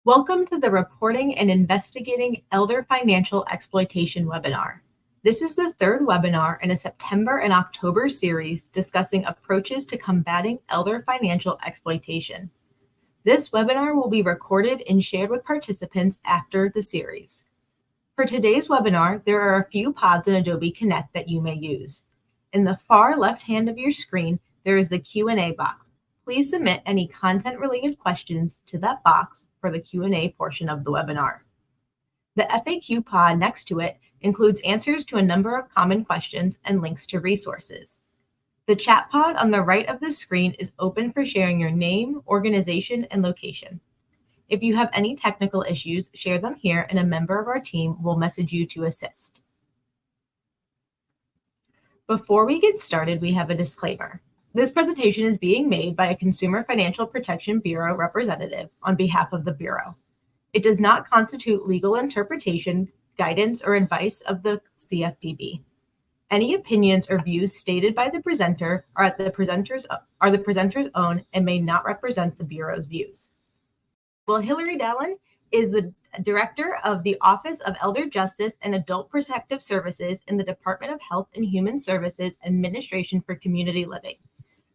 Welcome to the Reporting and Investigating Elder Financial Exploitation webinar. This is the third webinar in a September and October series discussing approaches to combating elder financial exploitation. This webinar will be recorded and shared with participants after the series. For today's webinar, there are a few pods in Adobe Connect that you may use. In the far left hand of your screen, there is the Q&A box. Please submit any content-related questions to that box for the Q&A portion of the webinar. The FAQ pod next to it includes answers to a number of common questions and links to resources. The chat pod on the right of the screen is open for sharing your name, organization, and location. If you have any technical issues, share them here and a member of our team will message you to assist. Before we get started, we have a disclaimer. This presentation is being made by a Consumer Financial Protection Bureau representative on behalf of the Bureau. It does not constitute legal interpretation, guidance, or advice of the CFPB. Any opinions or views stated by the presenter are the presenter's own and may not represent the Bureau's views. Well, Hillary Dallin is the Director of the Office of Elder Justice and Adult Protective Services in the Department of Health and Human Services Administration for Community Living.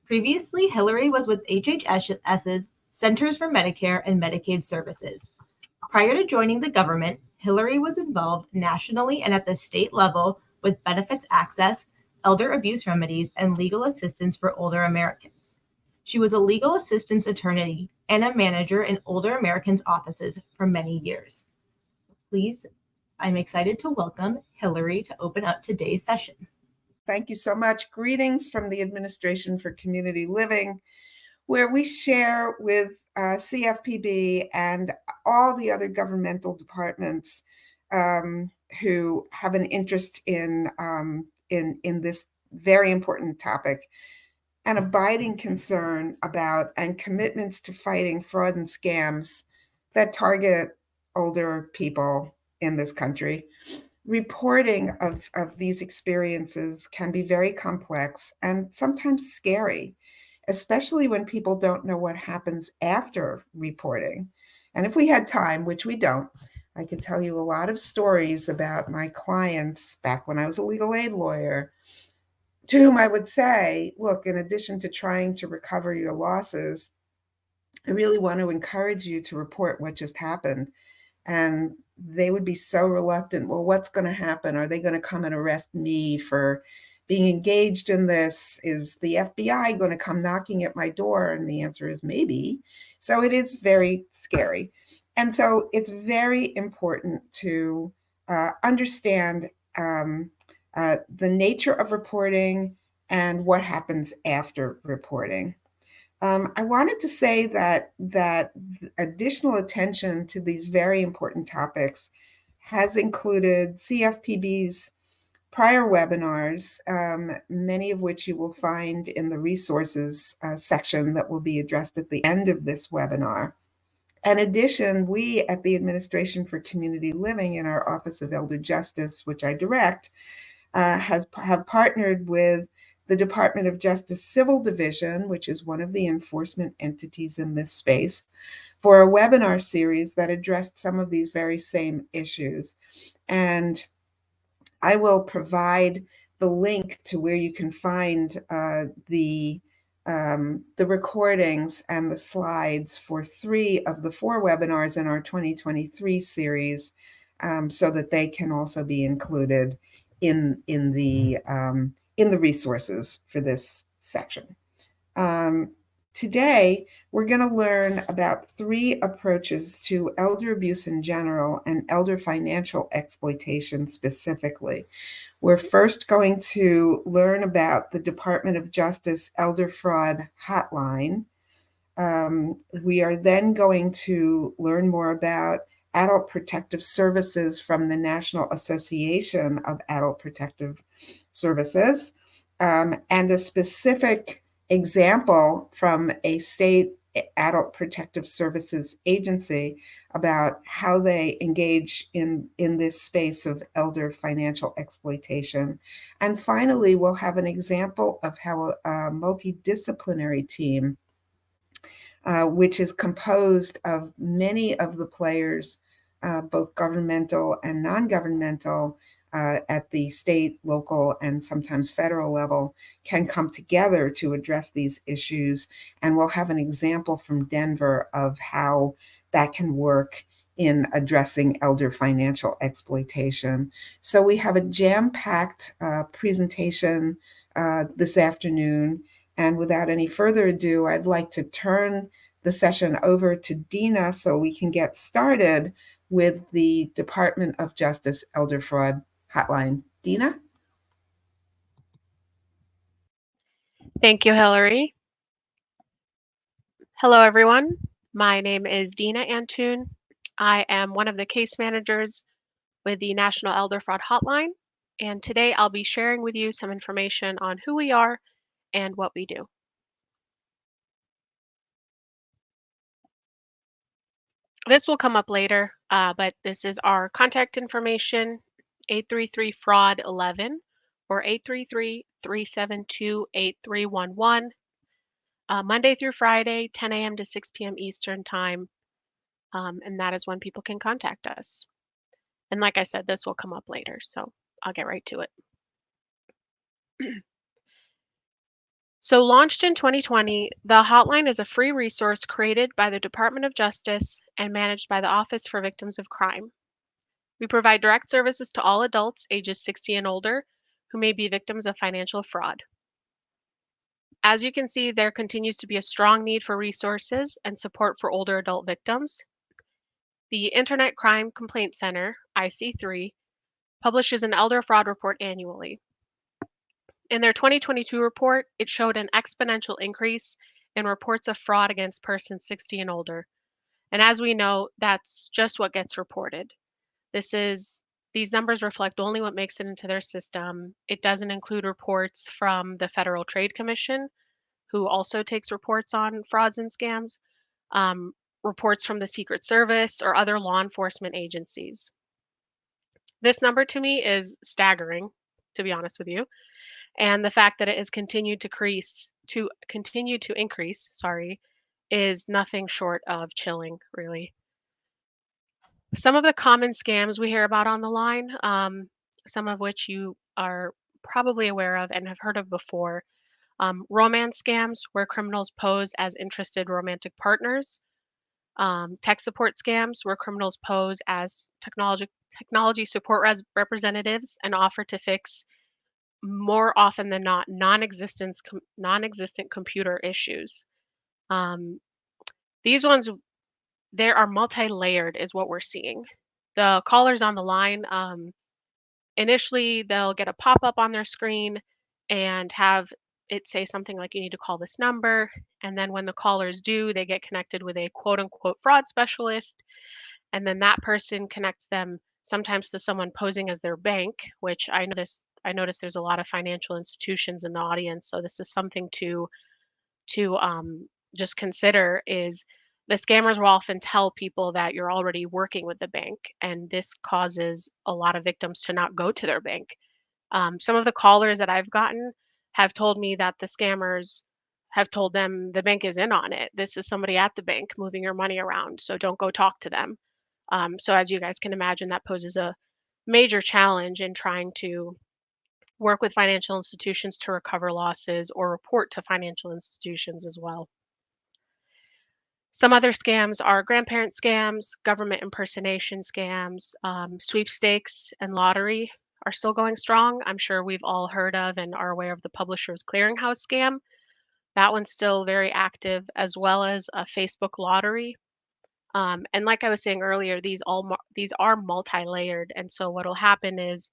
Previously, Hillary was with HHS's Centers for Medicare and Medicaid Services. Prior to joining the government, Hillary was involved nationally and at the state level with benefits access, elder abuse remedies, and legal assistance for older Americans. She was a legal assistance attorney and a manager in older Americans' offices for many years. Please, I'm excited to welcome Hillary to open up today's session. Thank you so much. Greetings from the Administration for Community Living, where we share with CFPB and all the other governmental departments who have an interest in this very important topic, an abiding concern about and commitments to fighting fraud and scams that target older people in this country. Reporting of these experiences can be very complex and sometimes scary, especially when people don't know what happens after reporting. And if we had time, which we don't, I could tell you a lot of stories about my clients back when I was a legal aid lawyer, to whom I would say, look, in addition to trying to recover your losses, I really want to encourage you to report what just happened. And they would be so reluctant. Well, what's going to happen? Are they going to come and arrest me for being engaged in this? Is the FBI going to come knocking at my door? And the answer is maybe. So it is very scary. And so it's very important to understand the nature of reporting and what happens after reporting. I wanted to say that additional attention to these very important topics has included CFPB's prior webinars, many of which you will find in the resources section that will be addressed at the end of this webinar. In addition, we at the Administration for Community Living in our Office of Elder Justice, which I direct, have partnered with the Department of Justice Civil Division, which is one of the enforcement entities in this space, for a webinar series that addressed some of these very same issues. And I will provide the link to where you can find the recordings and the slides for 3 of the 4 webinars in our 2023 series, so that they can also be included in the resources for this section. Today, we're going to learn about 3 approaches to elder abuse in general and elder financial exploitation specifically. We're first going to learn about the Department of Justice Elder Fraud Hotline. We are then going to learn more about Adult Protective Services from the National Association of Adult Protective Services, and a specific example from a state adult protective services agency about how they engage in this space of elder financial exploitation. And finally, we'll have an example of how a multidisciplinary team which is composed of many of the players, both governmental and non-governmental, at the state, local, and sometimes federal level, can come together to address these issues. And we'll have an example from Denver of how that can work in addressing elder financial exploitation. So we have a jam-packed presentation this afternoon. And without any further ado, I'd like to turn the session over to Dina so we can get started with the Department of Justice Elder Fraud Hotline. Dina? Thank you, Hillary. Hello, everyone. My name is Dina Antoon. I am one of the case managers with the National Elder Fraud Hotline, and today I'll be sharing with you some information on who we are and what we do. This will come up later, but this is our contact information, 833-FRAUD-11 or 833-372-8311, Monday through Friday, 10 a.m. to 6 p.m. Eastern Time, and that is when people can contact us. And like I said, this will come up later, so I'll get right to it. So launched in 2020, the hotline is a free resource created by the Department of Justice and managed by the Office for Victims of Crime. We provide direct services to all adults ages 60 and older who may be victims of financial fraud. As you can see, there continues to be a strong need for resources and support for older adult victims. The Internet Crime Complaint Center, IC3, publishes an elder fraud report annually. In their 2022 report, it showed an exponential increase in reports of fraud against persons 60 and older. And as we know, that's just what gets reported. These numbers reflect only what makes it into their system. It doesn't include reports from the Federal Trade Commission, who also takes reports on frauds and scams, reports from the Secret Service or other law enforcement agencies. This number to me is staggering, to be honest with you. And the fact that it has continued to increase, is nothing short of chilling, really. Some of the common scams we hear about on the line, some of which you are probably aware of and have heard of before, romance scams where criminals pose as interested romantic partners, tech support scams where criminals pose as technology support representatives and offer to fix, more often than not, non-existent computer issues. These ones, they are multi-layered is what we're seeing. The callers on the line, initially they'll get a pop-up on their screen and have it say something like, you need to call this number. And then when the callers do, they get connected with a quote unquote fraud specialist. And then that person connects them sometimes to someone posing as their bank, which I notice there's a lot of financial institutions in the audience. So this is something to just consider is the scammers will often tell people that you're already working with the bank, and this causes a lot of victims to not go to their bank. Some of the callers that I've gotten have told me that the scammers have told them the bank is in on it. This is somebody at the bank moving your money around, so don't go talk to them. So as you guys can imagine, that poses a major challenge in trying to work with financial institutions to recover losses or report to financial institutions as well. Some other scams are grandparent scams, government impersonation scams, sweepstakes, and lottery are still going strong. I'm sure we've all heard of and are aware of the Publishers Clearinghouse scam. That one's still very active, as well as a Facebook lottery. And like I was saying earlier, these are multi-layered, and so what'll happen is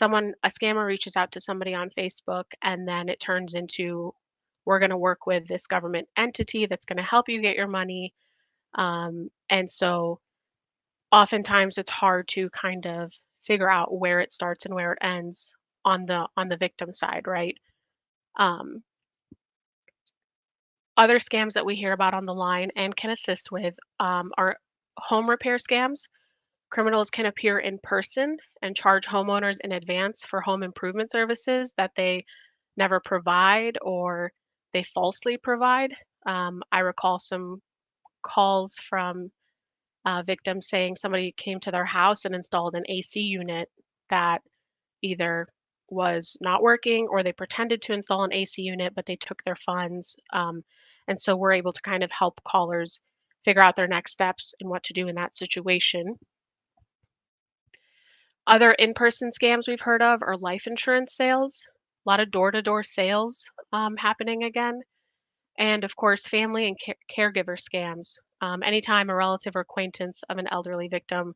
a scammer reaches out to somebody on Facebook, and then it turns into, we're going to work with this government entity that's going to help you get your money. And so oftentimes it's hard to kind of figure out where it starts and where it ends on the victim side, right? Um, Other scams that we hear about on the line and can assist with are home repair scams. Criminals can appear in person and charge homeowners in advance for home improvement services that they never provide or they falsely provide. I recall some calls from victims saying somebody came to their house and installed an AC unit that either was not working or they pretended to install an AC unit, but they took their funds. And so we're able to kind of help callers figure out their next steps and what to do in that situation. Other in-person scams we've heard of are life insurance sales, a lot of door-to-door sales happening again, and of course, family and caregiver scams. Anytime a relative or acquaintance of an elderly victim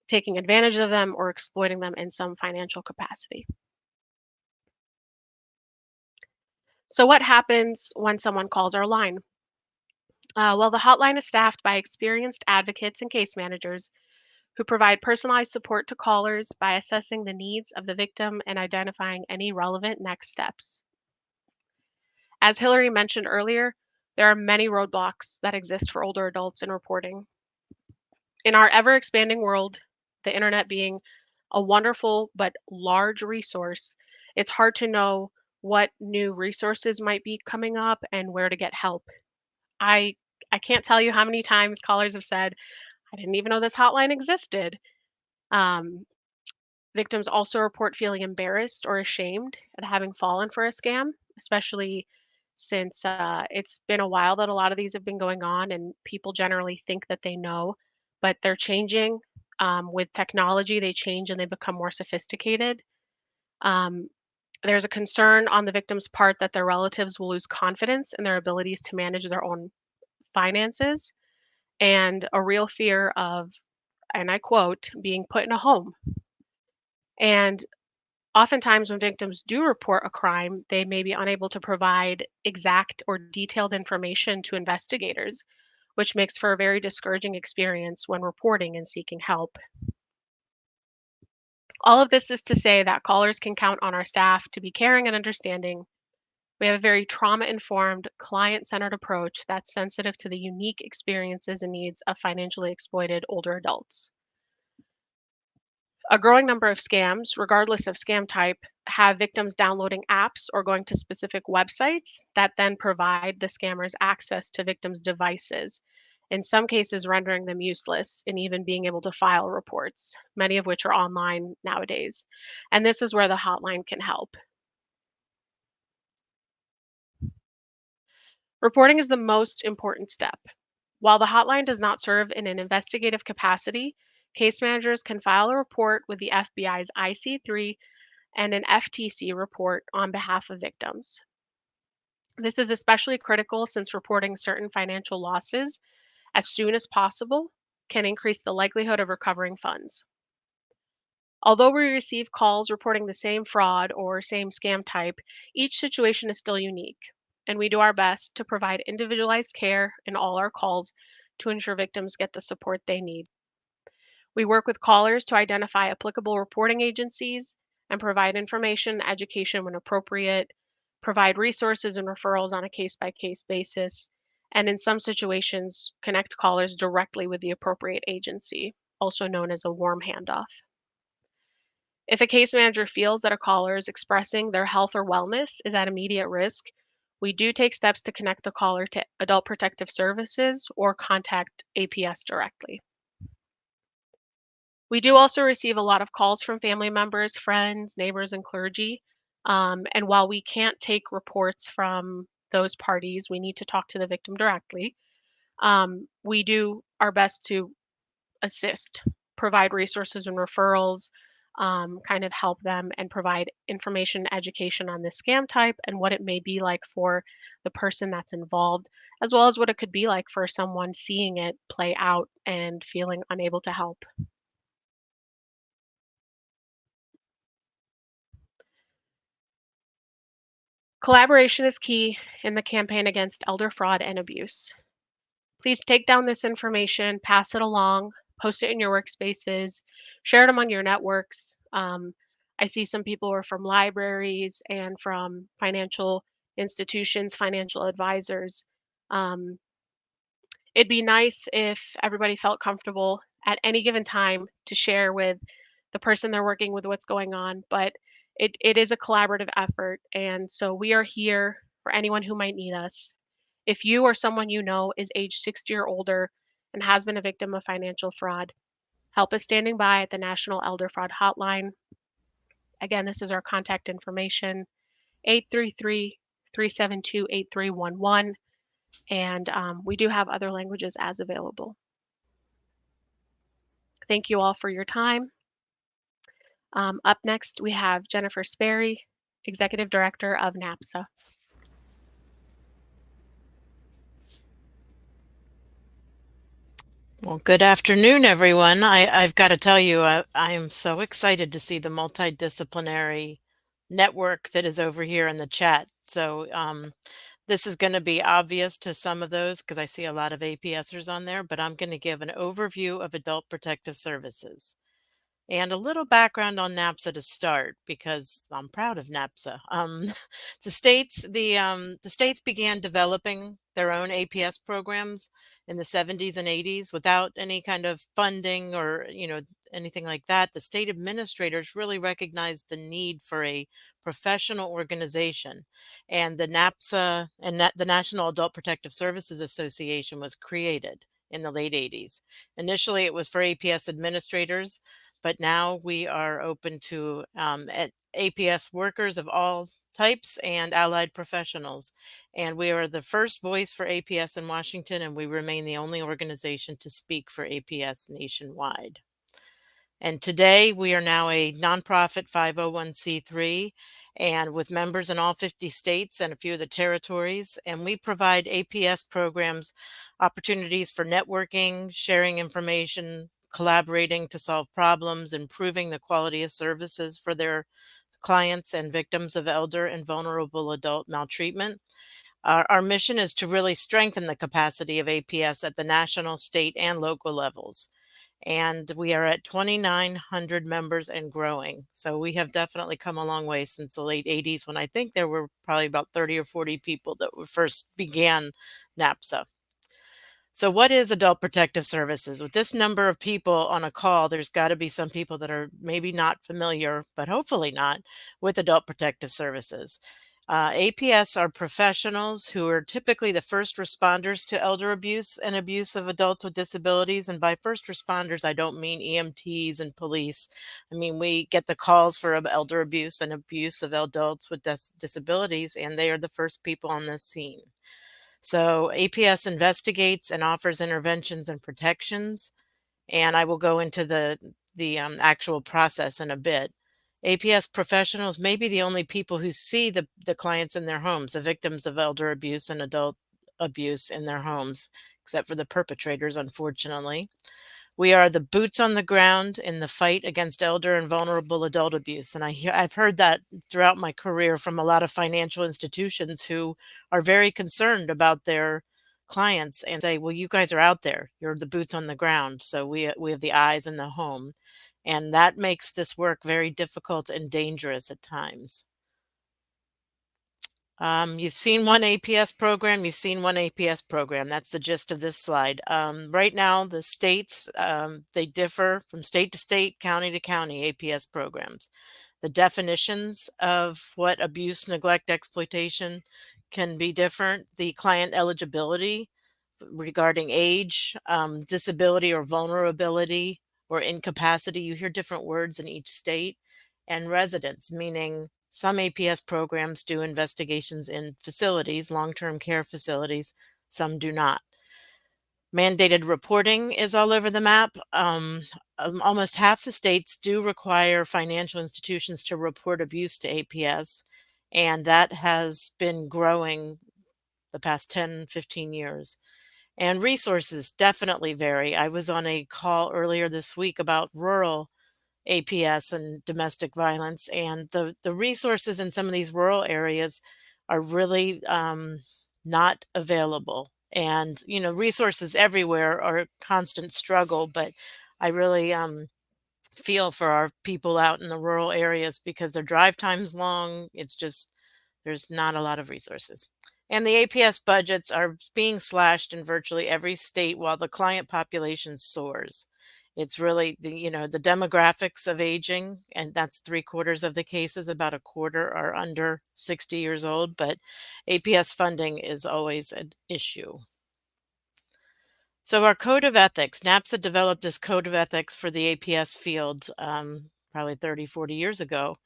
taking advantage of them or exploiting them in some financial capacity. So, what happens when someone calls our line? Well, the hotline is staffed by experienced advocates and case managers who provide personalized support to callers by assessing the needs of the victim and identifying any relevant next steps. As Hillary mentioned earlier, there are many roadblocks that exist for older adults in reporting. In our ever expanding world, the internet being a wonderful but large resource, it's hard to know what new resources might be coming up and where to get help. I I can't tell you how many times callers have said, "I didn't even know this hotline existed." Um, Victims also report feeling embarrassed or ashamed at having fallen for a scam, especially since it's been a while that a lot of these have been going on, and people generally think that they know, but they're changing. With technology, they change and they become more sophisticated. Um, there's a concern on the victim's part that their relatives will lose confidence in their abilities to manage their own finances, and a real fear of, and I quote, being put in a home. And oftentimes, when victims do report a crime, they may be unable to provide exact or detailed information to investigators, which makes for a very discouraging experience when reporting and seeking help. All of this is to say that callers can count on our staff to be caring and understanding. We have a very trauma informed, client centered approach that's sensitive to the unique experiences and needs of financially exploited older adults. A growing number of scams, regardless of scam type, have victims downloading apps or going to specific websites that then provide the scammers access to victims' devices, in some cases rendering them useless in even being able to file reports, many of which are online nowadays. And this is where the hotline can help. Reporting is the most important step. While the hotline does not serve in an investigative capacity, case managers can file a report with the FBI's IC3 and an FTC report on behalf of victims. This is especially critical since reporting certain financial losses as soon as possible can increase the likelihood of recovering funds. Although we receive calls reporting the same fraud or same scam type, each situation is still unique, and we do our best to provide individualized care in all our calls to ensure victims get the support they need. We work with callers to identify applicable reporting agencies and provide information, education when appropriate, provide resources and referrals on a case by case basis, and in some situations, connect callers directly with the appropriate agency, also known as a warm handoff. If a case manager feels that a caller is expressing their health or wellness is at immediate risk, we do take steps to connect the caller to Adult Protective Services or contact APS directly. We do also receive a lot of calls from family members, friends, neighbors, and clergy. And while we can't take reports from those parties, we need to talk to the victim directly. We do our best to assist, provide resources and referrals, kind of help them and provide information, education on this scam type and what it may be like for the person that's involved, as well as what it could be like for someone seeing it play out and feeling unable to help. Collaboration is key in the campaign against elder fraud and abuse. Please take down this information, pass it along, post it in your workspaces, share it among your networks. I see some people are from libraries and from financial institutions, financial advisors. Um, it'd be nice if everybody felt comfortable at any given time to share with the person they're working with what's going on, but it is a collaborative effort. And so we are here for anyone who might need us. If you or someone you know is age 60 or older and has been a victim of financial fraud, help is standing by at the National Elder Fraud Hotline. Again, this is our contact information, 833-372-8311. And we do have other languages as available. Thank you all for your time. Up next, we have Jennifer Sperry, Executive Director of NAPSA. Well, good afternoon, everyone. I've got to tell you, I am so excited to see the multidisciplinary network that is over here in the chat. So this is going to be obvious to some of those because I see a lot of APSers on there, but I'm going to give an overview of adult protective services. And a little background on NAPSA to start, because I'm proud of NAPSA. The states began developing their own APS programs in the 70s and 80s without any kind of funding or anything like that. The state administrators really recognized the need for a professional organization, and the NAPSA and the National Adult Protective Services Association was created in the late 80s. Initially, it was for APS administrators, but now we are open to APS workers of all types and allied professionals. And we are the first voice for APS in Washington, and we remain the only organization to speak for APS nationwide. And today we are now a nonprofit 501c3 and with members in all 50 states and a few of the territories. And we provide APS programs, opportunities for networking, sharing information, collaborating to solve problems, improving the quality of services for their clients and victims of elder and vulnerable adult maltreatment. Our mission is to really strengthen the capacity of APS at the national, state, and local levels. And we are at 2,900 members and growing. So we have definitely come a long way since the late 80s, when I think there were probably about 30 or 40 people that first began NAPSA. So what is adult protective services? With this number of people on a call, there's got to be some people that are maybe not familiar, but hopefully not, with adult protective services. APS are professionals who are typically the first responders to elder abuse and abuse of adults with disabilities. And by first responders, I don't mean EMTs and police. I mean, we get the calls for elder abuse and abuse of adults with disabilities, and they are the first people on this scene. So APS investigates and offers interventions and protections, and I will go into the actual process in a bit. APS professionals may be the only people who see the clients in their homes, the victims of elder abuse and adult abuse in their homes, except for the perpetrators, unfortunately. We are the boots on the ground in the fight against elder and vulnerable adult abuse. And I've heard that throughout my career from a lot of financial institutions who are very concerned about their clients and say, well, you guys are out there. You're the boots on the ground. So we have the eyes in the home. And that makes this work very difficult and dangerous at times. You've seen one APS program, you've seen one APS program. That's the gist of this slide. Right now, the states, they differ from state to state, county to county, APS programs. The definitions of what abuse, neglect, exploitation can be different. The client eligibility regarding age, disability or vulnerability or incapacity, you hear different words in each state. And residence, meaning some APS programs do investigations in facilities, long-term care facilities, some do not. Mandated reporting is all over the map. Almost half the states do require financial institutions to report abuse to APS, and that has been growing the past 10, 15 years. And resources definitely vary. I was on a call earlier this week about rural APS and domestic violence, and the resources in some of these rural areas are really not available. And resources everywhere are a constant struggle, but I really feel for our people out in the rural areas because their drive time's long. It's just there's not a lot of resources. And the APS budgets are being slashed in virtually every state while the client population soars. It's really the demographics of aging, and that's 3/4 of the cases. About a quarter are under 60 years old, but APS funding is always an issue. So our code of ethics, NAPSA developed this code of ethics for the APS field probably 30, 40 years ago.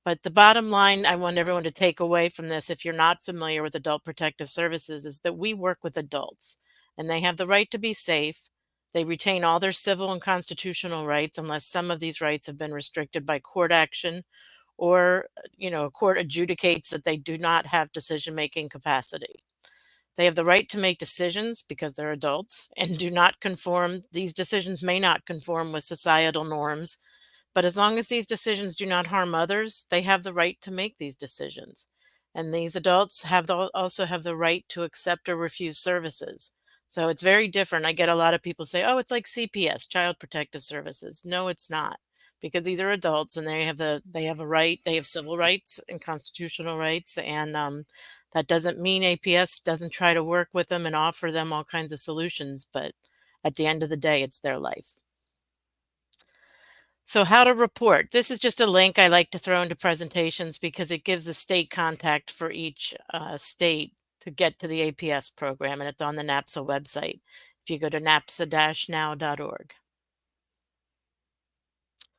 But the bottom line I want everyone to take away from this, if you're not familiar with adult protective services, is that we work with adults and they have the right to be safe. They retain all their civil and constitutional rights unless some of these rights have been restricted by court action or, a court adjudicates that they do not have decision-making capacity. They have the right to make decisions because they're adults and do not conform. These decisions may not conform with societal norms, but as long as these decisions do not harm others, they have the right to make these decisions. And these adults also have the right to accept or refuse services. So it's very different. I get a lot of people say, oh, it's like CPS, Child Protective Services. No, it's not, because these are adults and they have a right, they have civil rights and constitutional rights. And that doesn't mean APS doesn't try to work with them and offer them all kinds of solutions, but at the end of the day, it's their life. So how to report. This is just a link I like to throw into presentations because it gives the state contact for each state to get to the APS program, and it's on the NAPSA website if you go to napsa-now.org.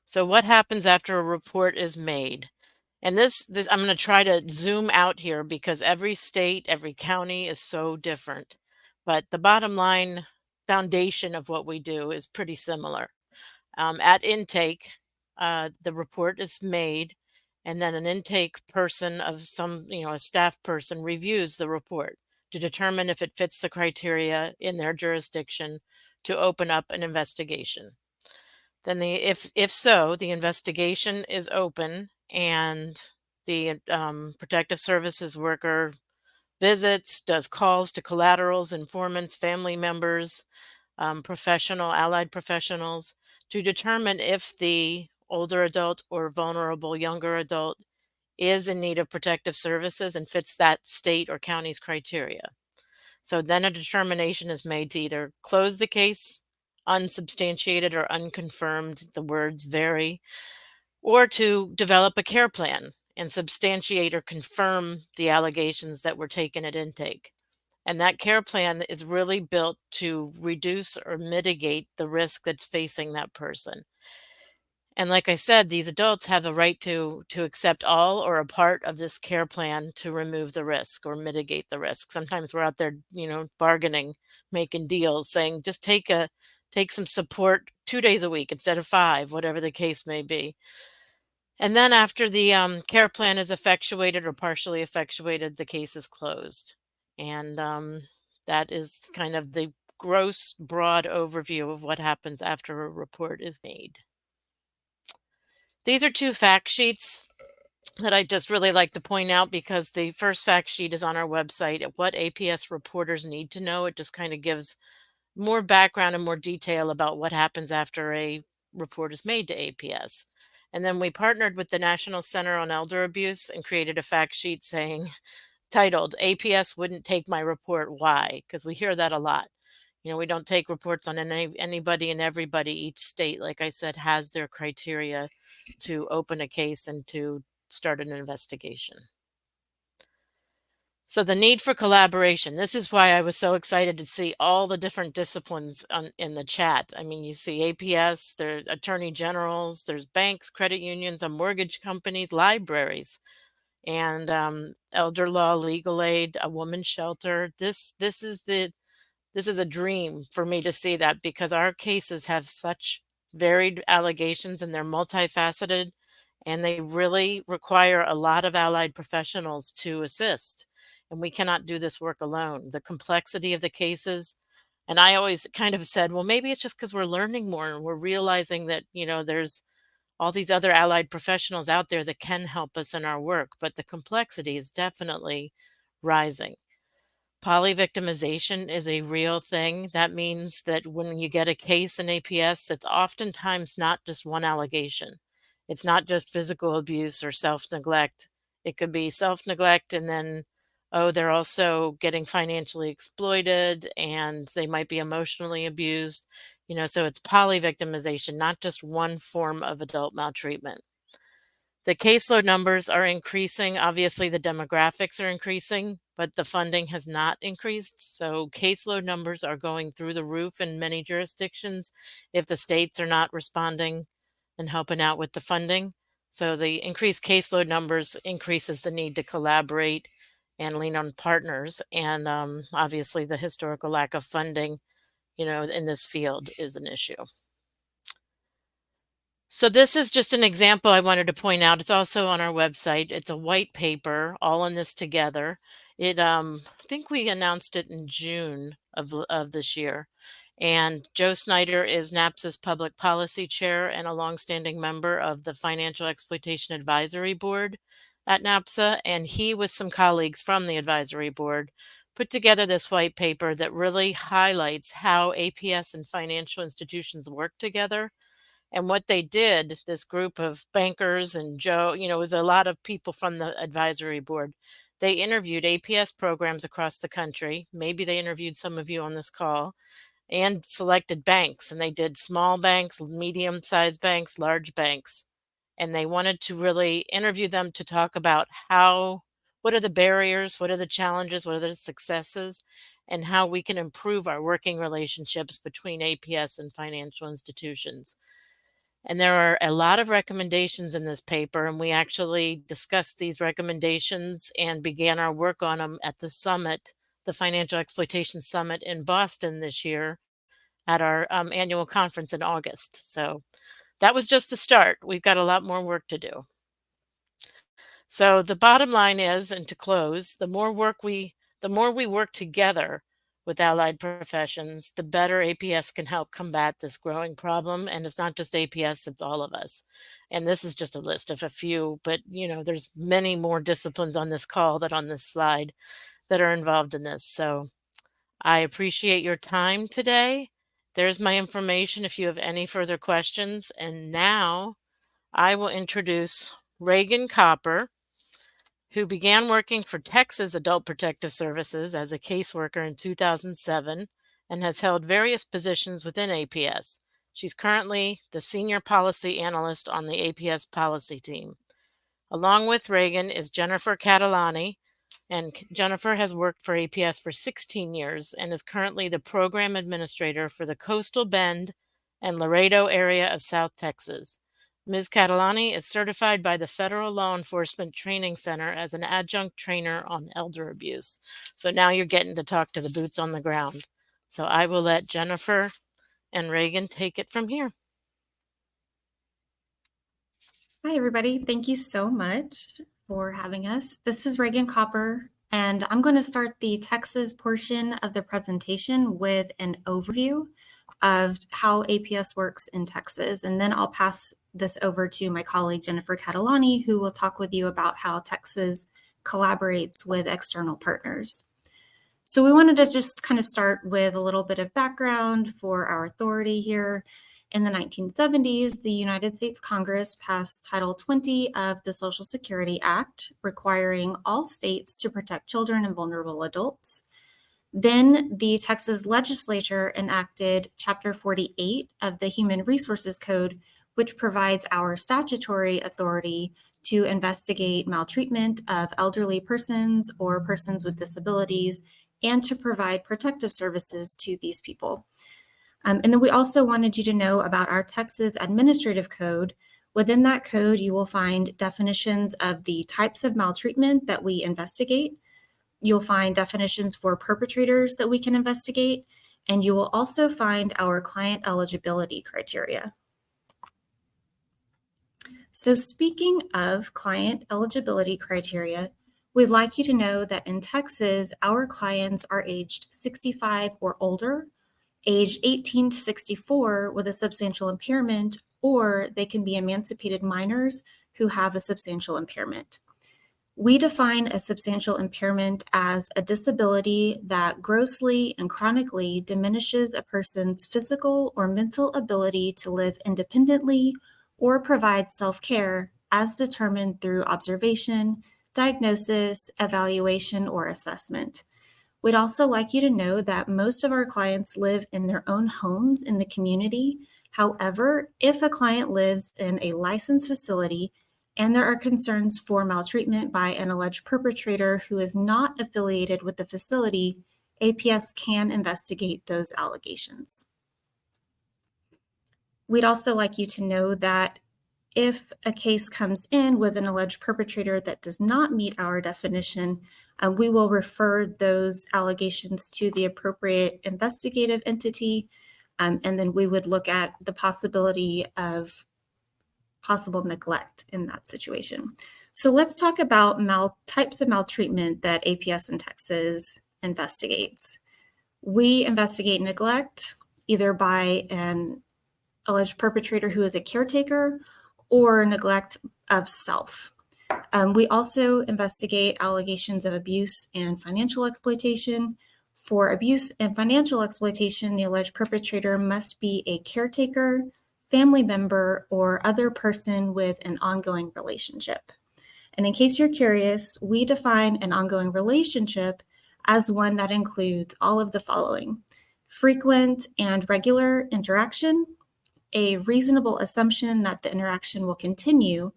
So what happens after a report is made? And this I'm going to try to zoom out here because every state, every county is so different. But the bottom line foundation of what we do is pretty similar. At intake, the report is made, and then an intake person of a staff person reviews the report to determine if it fits the criteria in their jurisdiction to open up an investigation. Then if so, the investigation is open and the protective services worker visits, does calls to collaterals, informants, family members, allied professionals to determine if the older adult or vulnerable younger adult is in need of protective services and fits that state or county's criteria. So then a determination is made to either close the case, unsubstantiated or unconfirmed, the words vary, or to develop a care plan and substantiate or confirm the allegations that were taken at intake. And that care plan is really built to reduce or mitigate the risk that's facing that person. And like I said, these adults have the right to accept all or a part of this care plan to remove the risk or mitigate the risk. Sometimes we're out there, bargaining, making deals, saying just take some support 2 days a week instead of 5, whatever the case may be. And then after the care plan is effectuated or partially effectuated, the case is closed. And that is kind of the gross, broad overview of what happens after a report is made. These are 2 fact sheets that I just really like to point out because the first fact sheet is on our website, what APS reporters need to know. It just kind of gives more background and more detail about what happens after a report is made to APS. And then we partnered with the National Center on Elder Abuse and created a fact sheet titled, APS wouldn't take my report, why? Because we hear that a lot. We don't take reports on anybody and everybody. Each state, like I said, has their criteria to open a case and to start an investigation. So the need for collaboration. This is why I was so excited to see all the different disciplines in the chat. I mean, you see APS, there's attorney generals, there's banks, credit unions, mortgage companies, libraries, and elder law, legal aid, a woman's shelter. This is a dream for me to see that because our cases have such varied allegations and they're multifaceted and they really require a lot of allied professionals to assist. And we cannot do this work alone. The complexity of the cases. And I always kind of said, well, maybe it's just because we're learning more and we're realizing that, there's all these other allied professionals out there that can help us in our work. But the complexity is definitely rising. Polyvictimization is a real thing. That means that when you get a case in APS, it's oftentimes not just one allegation. It's not just physical abuse or self-neglect. It could be self-neglect and then oh, they're also getting financially exploited and they might be emotionally abused. So it's polyvictimization, not just one form of adult maltreatment. The caseload numbers are increasing. Obviously, the demographics are increasing, but the funding has not increased. So caseload numbers are going through the roof in many jurisdictions if the states are not responding and helping out with the funding. So the increased caseload numbers increases the need to collaborate and lean on partners. And obviously, the historical lack of funding, in this field is an issue. So this is just an example I wanted to point out. It's also on our website. It's a white paper, all in this together. I think we announced it in June of this year. And Joe Snyder is NAPSA's public policy chair and a longstanding member of the Financial Exploitation Advisory Board at NAPSA. And he, with some colleagues from the advisory board, put together this white paper that really highlights how APS and financial institutions work together. And what they did, this group of bankers and Joe, it was a lot of people from the advisory board. They interviewed APS programs across the country. Maybe they interviewed some of you on this call, and selected banks. And they did small banks, medium-sized banks, large banks. And they wanted to really interview them to talk about what are the barriers, what are the challenges, what are the successes, and how we can improve our working relationships between APS and financial institutions. And there are a lot of recommendations in this paper, and we actually discussed these recommendations and began our work on them at the summit, the Financial Exploitation Summit in Boston this year at our annual conference in August. So that was just the start. We've got a lot more work to do. So the bottom line is, and to close, the more we work together with allied professions, the better APS can help combat this growing problem. And it's not just APS, it's all of us. And this is just a list of a few, but there's many more disciplines on this call that on this slide that are involved in this. So I appreciate your time today. There's my information if you have any further questions. And now I will introduce Reagan Copper, who began working for Texas Adult Protective Services as a caseworker in 2007 and has held various positions within APS. She's currently the Senior Policy Analyst on the APS policy team. Along with Reagan is Jennifer Catalani, and Jennifer has worked for APS for 16 years and is currently the Program Administrator for the Coastal Bend and Laredo area of South Texas. Ms. Catalani is certified by the Federal Law Enforcement Training Center as an adjunct trainer on elder abuse. So now you're getting to talk to the boots on the ground. So I will let Jennifer and Reagan take it from here. Hi, everybody. Thank you so much for having us. This is Reagan Copper, and I'm going to start the Texas portion of the presentation with an overview of how APS works in Texas. And then I'll pass this over to my colleague, Jennifer Catalani, who will talk with you about how Texas collaborates with external partners. So we wanted to just kind of start with a little bit of background for our authority here. In the 1970s, the United States Congress passed Title 20 of the Social Security Act, requiring all states to protect children and vulnerable adults. Then the Texas legislature enacted Chapter 48 of the Human Resources Code, which provides our statutory authority to investigate maltreatment of elderly persons or persons with disabilities and to provide protective services to these people. And then we also wanted you to know about our Texas Administrative Code. Within that code, you will find definitions of the types of maltreatment that we investigate. You'll find definitions for perpetrators that we can investigate, and you will also find our client eligibility criteria. So speaking of client eligibility criteria, we'd like you to know that in Texas, our clients are aged 65 or older, aged 18 to 64 with a substantial impairment, or they can be emancipated minors who have a substantial impairment. We define a substantial impairment as a disability that grossly and chronically diminishes a person's physical or mental ability to live independently or provide self-care as determined through observation, diagnosis, evaluation, or assessment. We'd also like you to know that most of our clients live in their own homes in the community. However, if a client lives in a licensed facility and there are concerns for maltreatment by an alleged perpetrator who is not affiliated with the facility, APS can investigate those allegations. We'd also like you to know that if a case comes in with an alleged perpetrator that does not meet our definition, we will refer those allegations to the appropriate investigative entity, and then we would look at the possibility of possible neglect in that situation. So let's talk about types of maltreatment that APS in Texas investigates. We investigate neglect either by an alleged perpetrator who is a caretaker or neglect of self. We also investigate allegations of abuse and financial exploitation. For abuse and financial exploitation, the alleged perpetrator must be a caretaker, family member, or other person with an ongoing relationship. And in case you're curious, we define an ongoing relationship as one that includes all of the following: frequent and regular interaction, a reasonable assumption that the interaction will continue,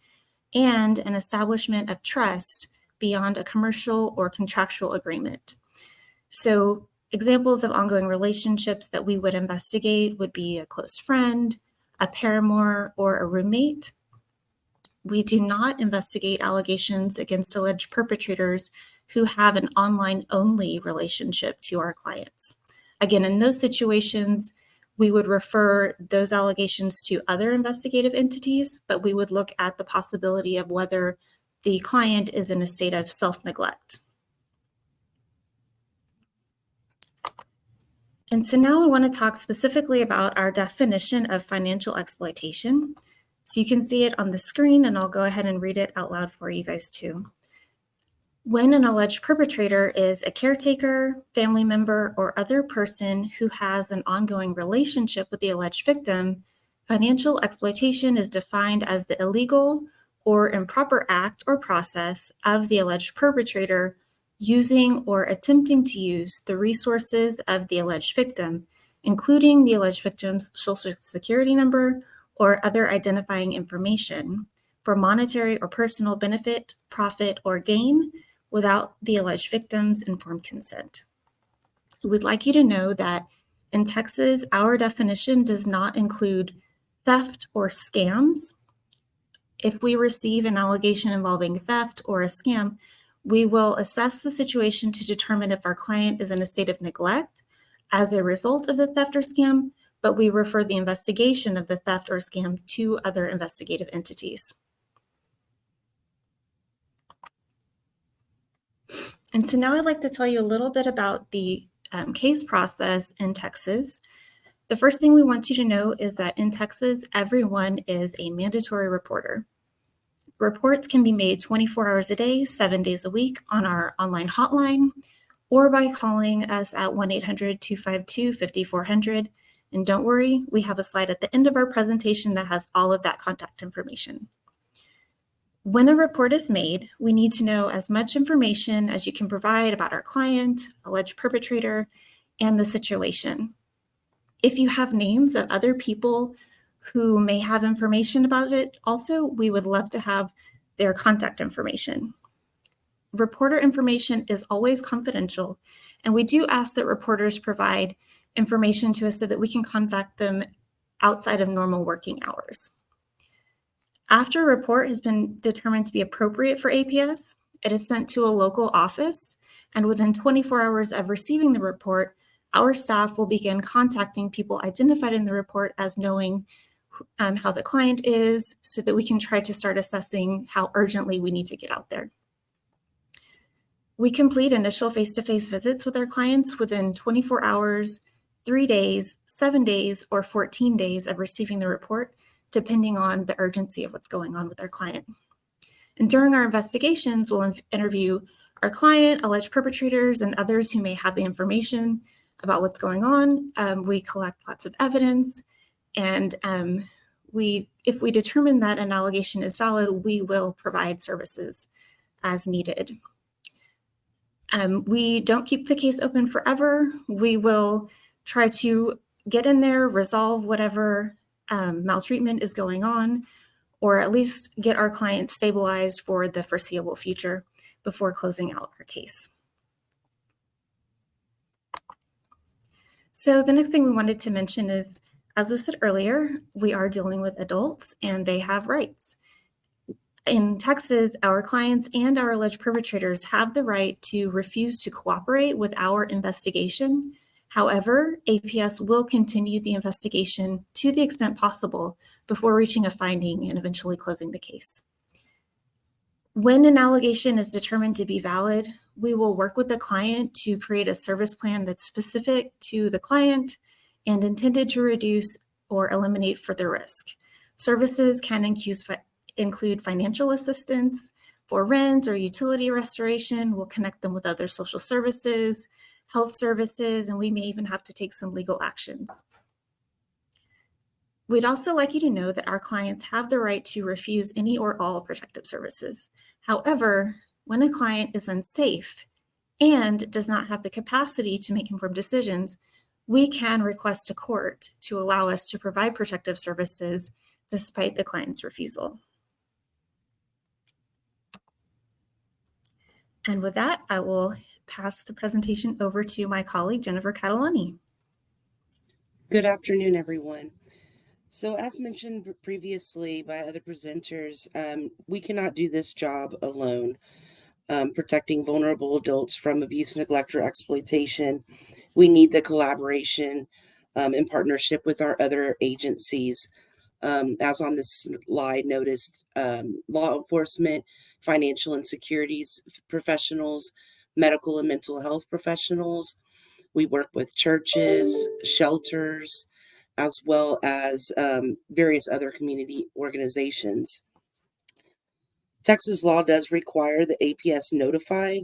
and an establishment of trust beyond a commercial or contractual agreement. So examples of ongoing relationships that we would investigate would be a close friend, a paramour, or a roommate. We do not investigate allegations against alleged perpetrators who have an online-only relationship to our clients. Again, in those situations, we would refer those allegations to other investigative entities, but we would look at the possibility of whether the client is in a state of self-neglect. And so now I want to talk specifically about our definition of financial exploitation. So you can see it on the screen, and I'll go ahead and read it out loud for you guys too. When an alleged perpetrator is a caretaker, family member, or other person who has an ongoing relationship with the alleged victim, financial exploitation is defined as the illegal or improper act or process of the alleged perpetrator using or attempting to use the resources of the alleged victim, including the alleged victim's social security number or other identifying information, for monetary or personal benefit, profit, or gain without the alleged victim's informed consent. We'd like you to know that in Texas, our definition does not include theft or scams. If we receive an allegation involving theft or a scam, we will assess the situation to determine if our client is in a state of neglect as a result of the theft or scam, but we refer the investigation of the theft or scam to other investigative entities. And so now I'd like to tell you a little bit about the case process in Texas. The first thing we want you to know is that in Texas, everyone is a mandatory reporter. Reports can be made 24 hours a day, 7 days a week on our online hotline, or by calling us at 1-800-252-5400. And don't worry, we have a slide at the end of our presentation that has all of that contact information. When a report is made, we need to know as much information as you can provide about our client, alleged perpetrator, and the situation. If you have names of other people who may have information about it, also, we would love to have their contact information. Reporter information is always confidential, and we do ask that reporters provide information to us so that we can contact them outside of normal working hours. After a report has been determined to be appropriate for APS, it is sent to a local office, and within 24 hours of receiving the report, our staff will begin contacting people identified in the report as knowing how the client is, so that we can try to start assessing how urgently we need to get out there. We complete initial face-to-face visits with our clients within 24 hours, 3 days, 7 days, or 14 days of receiving the report, depending on the urgency of what's going on with our client. And during our investigations, we'll interview our client, alleged perpetrators, and others who may have the information about what's going on. We collect lots of evidence, and if we determine that an allegation is valid, we will provide services as needed. We don't keep the case open forever. We will try to get in there, resolve whatever maltreatment is going on, or at least get our client stabilized for the foreseeable future before closing out our case. So the next thing we wanted to mention is, as was said earlier, we are dealing with adults and they have rights. In Texas, our clients and our alleged perpetrators have the right to refuse to cooperate with our investigation. However, APS will continue the investigation to the extent possible before reaching a finding and eventually closing the case. When an allegation is determined to be valid, we will work with the client to create a service plan that's specific to the client and intended to reduce or eliminate further risk. Services can include financial assistance for rent or utility restoration. We'll connect them with other social services, health services, and we may even have to take some legal actions. We'd also like you to know that our clients have the right to refuse any or all protective services. However, when a client is unsafe and does not have the capacity to make informed decisions, we can request a court to allow us to provide protective services despite the client's refusal. And with that, I will pass the presentation over to my colleague, Jennifer Catalani. Good afternoon, everyone. So as mentioned previously by other presenters, we cannot do this job alone. Protecting vulnerable adults from abuse, neglect, or exploitation. We need the collaboration in partnership with our other agencies. As on this slide noticed, law enforcement, financial and securities professionals, medical and mental health professionals. We work with churches, shelters, as well as various other community organizations. Texas law does require the APS notify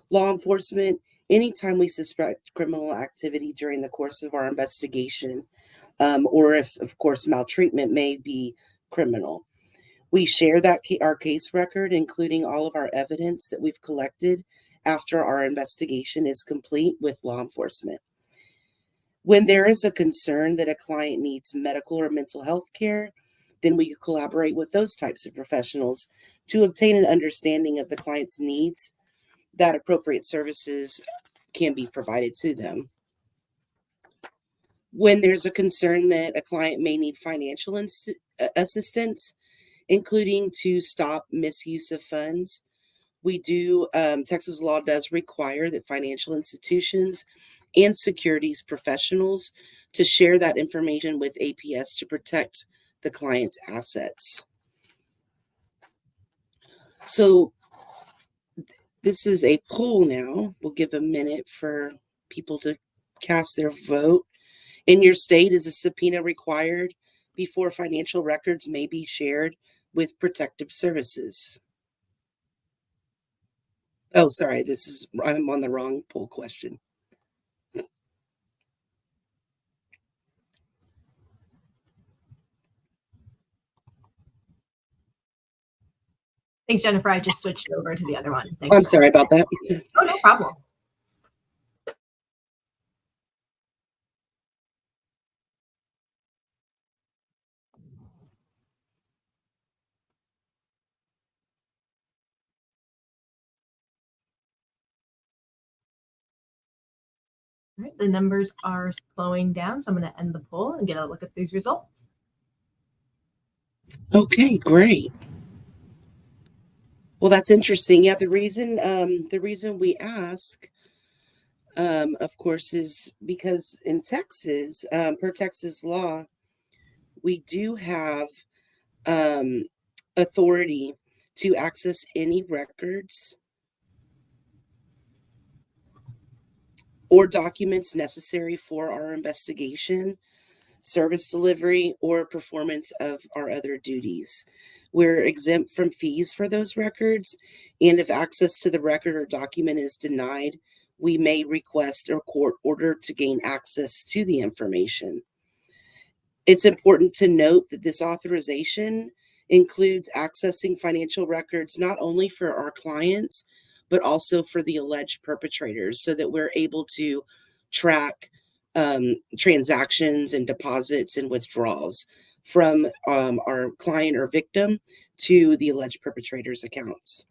law enforcement anytime we suspect criminal activity during the course of our investigation, or if, of course, maltreatment may be criminal. We share our case record, including all of our evidence that we've collected after our investigation is complete with law enforcement. When there is a concern that a client needs medical or mental health care, then we collaborate with those types of professionals to obtain an understanding of the client's needs, that appropriate services can be provided to them. When there's a concern that a client may need financial assistance, including to stop misuse of funds, Texas law does require that financial institutions and securities professionals to share that information with APS to protect the client's assets. So this is a poll now. We'll give a minute for people to cast their vote. In your state, is a subpoena required before financial records may be shared with protective services? Oh, sorry, I'm on the wrong poll question. Thanks, Jennifer. I just switched over to the other one. Thanks. I'm sorry about that. Oh, no problem. All right, the numbers are slowing down, so I'm going to end the poll and get a look at these results. Okay, great. Well, that's interesting. Yeah, the reason we ask, of course, is because in Texas, per Texas law, we do have authority to access any records or documents necessary for our investigation, service delivery, or performance of our other duties. We're exempt from fees for those records, and if access to the record or document is denied, we may request a court order to gain access to the information. It's important to note that this authorization includes accessing financial records not only for our clients, but also for the alleged perpetrators, so that we're able to track transactions and deposits and withdrawals from our client or victim to the alleged perpetrator's accounts.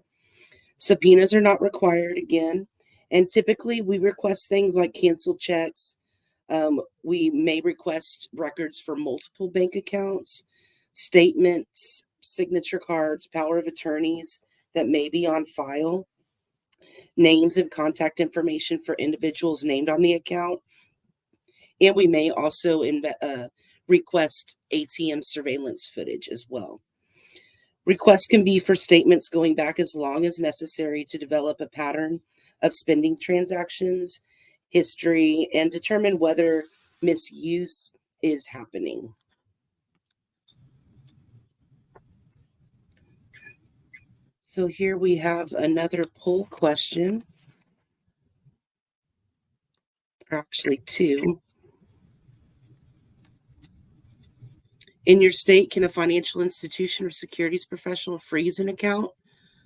Subpoenas are not required again, and typically we request things like canceled checks. We may request records for multiple bank accounts, statements, signature cards, power of attorneys that may be on file, names and contact information for individuals named on the account, and we may also request ATM surveillance footage as well. Requests can be for statements going back as long as necessary to develop a pattern of spending transactions, history, and determine whether misuse is happening. So here we have another poll question, or actually two. In your state, can a financial institution or securities professional freeze an account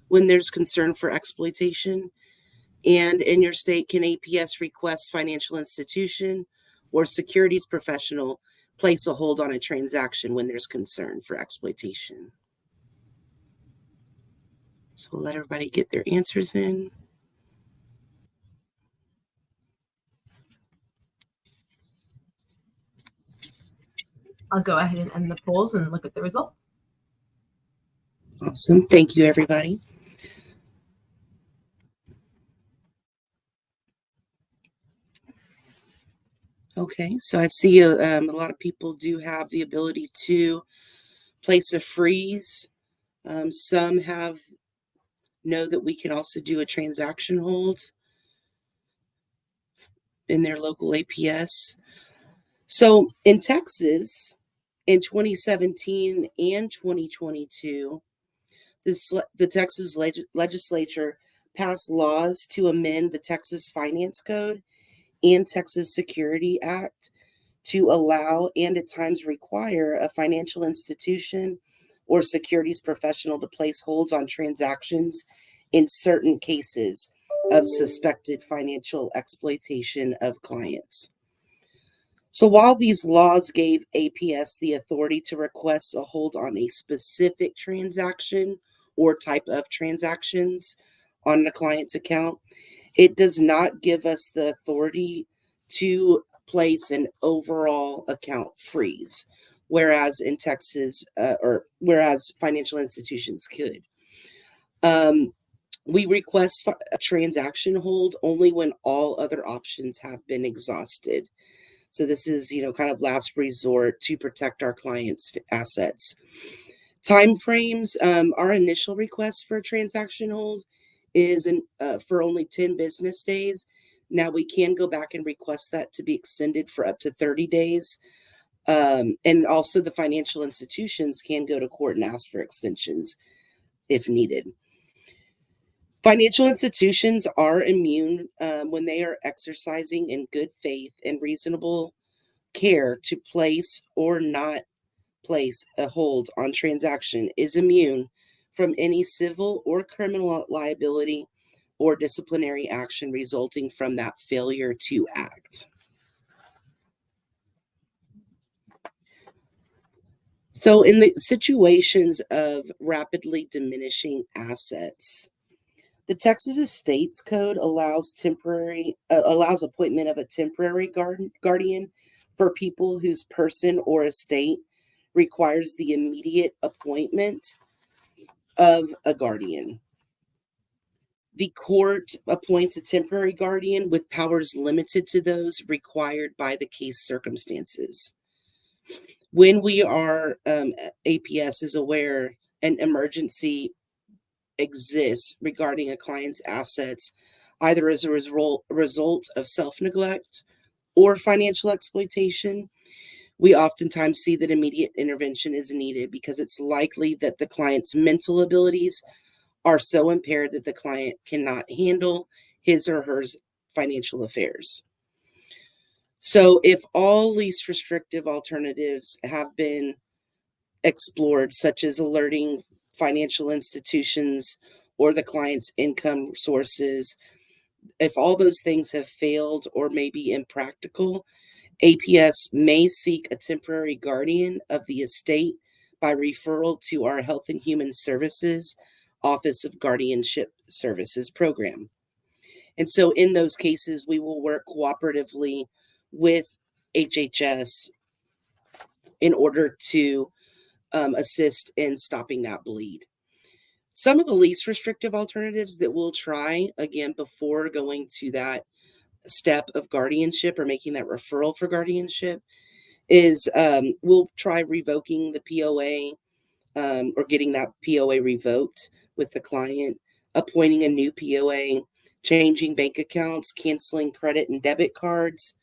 when there's concern for exploitation? And in your state, can APS request financial institution or securities professional place a hold on a transaction when there's concern for exploitation? So we'll let everybody get their answers in. I'll go ahead and end the polls and look at the results. Awesome. Thank you, everybody. Okay, so I see a lot of people do have the ability to place a freeze. Some know that we can also do a transaction hold in their local APS. So in Texas, in 2017 and 2022, the Texas legislature passed laws to amend the Texas Finance Code and Texas Security Act to allow and at times require a financial institution or securities professional to place holds on transactions in certain cases of suspected financial exploitation of clients. So while these laws gave APS the authority to request a hold on a specific transaction or type of transactions on the client's account, it does not give us the authority to place an overall account freeze, whereas in Texas, whereas financial institutions could. We request a transaction hold only when all other options have been exhausted. So this is, kind of last resort to protect our clients' assets. Time frames, our initial request for a transaction hold is for only 10 business days. Now we can go back and request that to be extended for up to 30 days. And also the financial institutions can go to court and ask for extensions if needed. Financial institutions are immune when they are exercising in good faith and reasonable care to place or not place a hold on transaction is immune from any civil or criminal liability or disciplinary action resulting from that failure to act. So in the situations of rapidly diminishing assets, the Texas Estates Code allows appointment of a temporary guardian for people whose person or estate requires the immediate appointment of a guardian. The court appoints a temporary guardian with powers limited to those required by the case circumstances. When we are, APS is aware an emergency exists regarding a client's assets, either as a result of self-neglect or financial exploitation, we oftentimes see that immediate intervention is needed because it's likely that the client's mental abilities are so impaired that the client cannot handle his or her financial affairs. So if all least restrictive alternatives have been explored, such as alerting financial institutions or the client's income sources. If all those things have failed or may be impractical, APS may seek a temporary guardian of the estate by referral to our Health and Human Services Office of Guardianship Services program. And so in those cases, we will work cooperatively with HHS in order to assist in stopping that bleed. Some of the least restrictive alternatives that we'll try, again, before going to that step of guardianship or making that referral for guardianship, is we'll try revoking the POA or getting that POA revoked with the client, appointing a new POA, changing bank accounts, canceling credit and debit cards,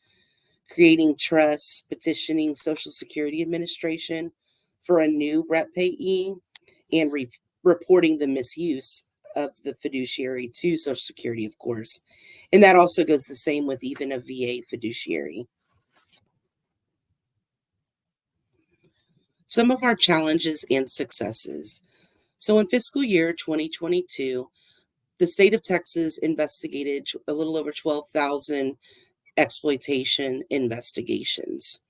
creating trusts, petitioning Social Security Administration for a new rep payee, and reporting the misuse of the fiduciary to Social Security, of course. And that also goes the same with even a VA fiduciary. Some of our challenges and successes. So in fiscal year 2022, the state of Texas investigated a little over 12,000 exploitation investigations.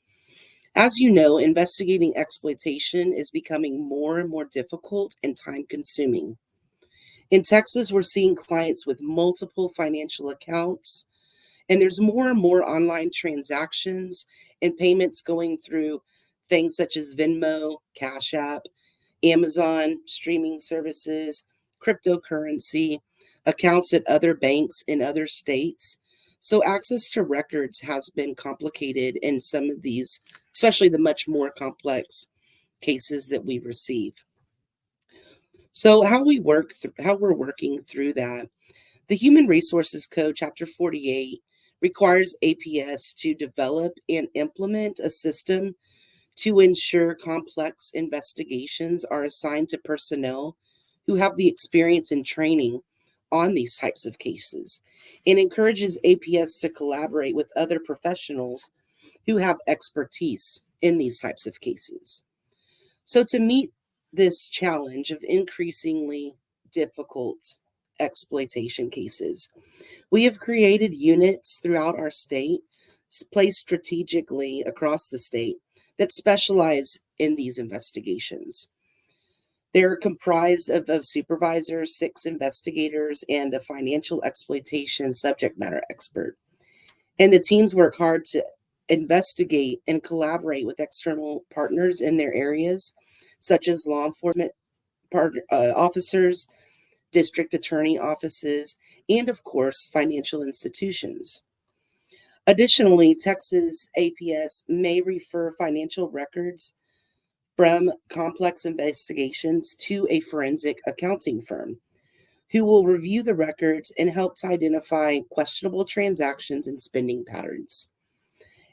As you know, investigating exploitation is becoming more and more difficult and time consuming. In Texas, we're seeing clients with multiple financial accounts, and there's more and more online transactions and payments going through things such as Venmo, Cash App, Amazon, streaming services, cryptocurrency, accounts at other banks in other states. So access to records has been complicated in some of these, especially the much more complex cases that we receive. So how we're working through that. The Human Resources Code, Chapter 48, requires APS to develop and implement a system to ensure complex investigations are assigned to personnel who have the experience and training on these types of cases, and encourages APS to collaborate with other professionals who have expertise in these types of cases. So to meet this challenge of increasingly difficult exploitation cases, we have created units throughout our state, placed strategically across the state, that specialize in these investigations. They're comprised of supervisors, 6 investigators, and a financial exploitation subject matter expert. And the teams work hard to investigate and collaborate with external partners in their areas, such as law enforcement officers, district attorney offices, and of course, financial institutions. Additionally, Texas APS may refer financial records from complex investigations to a forensic accounting firm who will review the records and help to identify questionable transactions and spending patterns.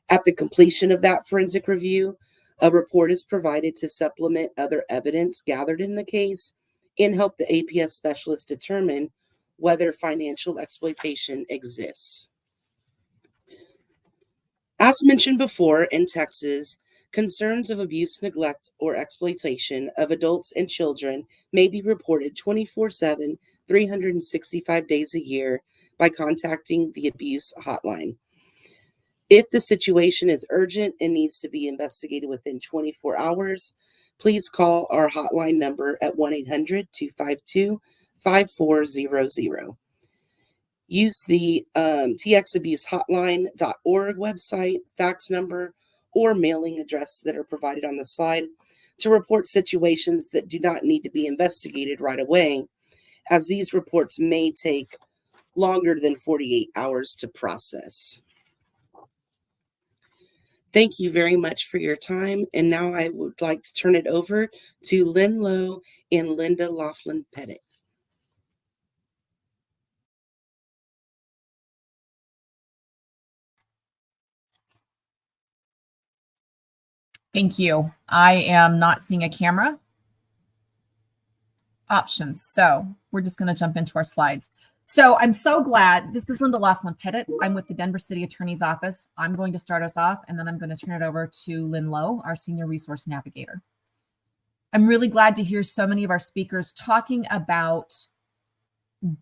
At the completion of that forensic review, a report is provided to supplement other evidence gathered in the case and help the APS specialist determine whether financial exploitation exists. As mentioned before, in Texas, concerns of abuse, neglect, or exploitation of adults and children may be reported 24/7, 365 days a year by contacting the abuse hotline. If the situation is urgent and needs to be investigated within 24 hours, please call our hotline number at 1-800-252-5400. Use the txabusehotline.org website, fax number, or mailing address that are provided on the slide to report situations that do not need to be investigated right away, as these reports may take longer than 48 hours to process. Thank you very much for your time. And now I would like to turn it over to Lynn Lowe and Linda Laughlin-Pettit. Thank you. I am not seeing a camera. Options. So we're just going to jump into our slides. So I'm so glad. This is Linda Laughlin-Pettit. I'm with the Denver City Attorney's Office. I'm going to start us off, and then I'm going to turn it over to Lynn Lowe, our Senior Resource Navigator. I'm really glad to hear so many of our speakers talking about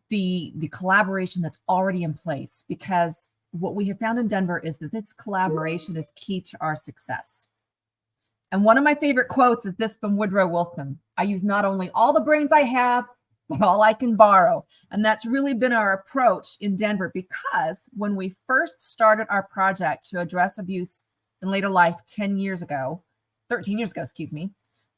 the collaboration that's already in place, because what we have found in Denver is that this collaboration is key to our success. And one of my favorite quotes is this from Woodrow Wilson: "I use not only all the brains I have, but all I can borrow." And that's really been our approach in Denver, because when we first started our project to address abuse in later life 13 years ago, excuse me,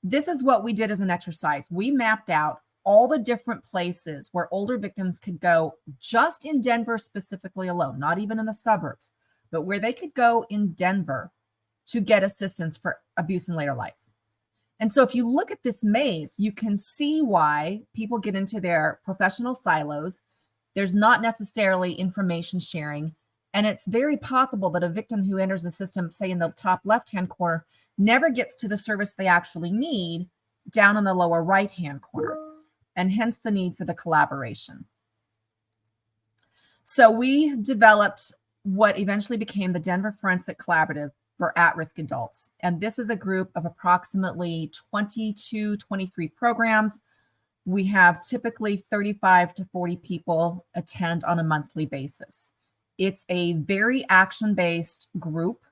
this is what we did as an exercise. We mapped out all the different places where older victims could go, just in Denver specifically alone, not even in the suburbs, but where they could go in Denver to get assistance for abuse in later life. And so if you look at this maze, you can see why people get into their professional silos. There's not necessarily information sharing. And it's very possible that a victim who enters the system, say in the top left-hand corner, never gets to the service they actually need down in the lower right-hand corner, and hence the need for the collaboration. So we developed what eventually became the Denver Forensic Collaborative for at-risk adults. And this is a group of approximately 22, 23 programs. We have typically 35 to 40 people attend on a monthly basis. It's a very action-based group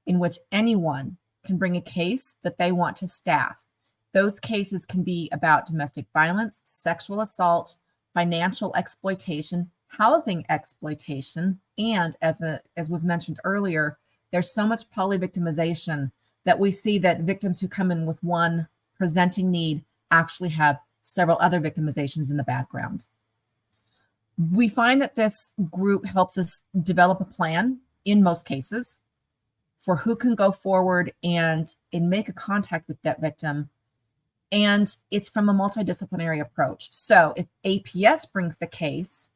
in which anyone can bring a case that they want to staff. Those cases can be about domestic violence, sexual assault, financial exploitation, housing exploitation, and as was mentioned earlier, there's so much polyvictimization that we see that victims who come in with one presenting need actually have several other victimizations in the background. We find that this group helps us develop a plan in most cases for who can go forward and make a contact with that victim. And it's from a multidisciplinary approach. So if APS brings the case,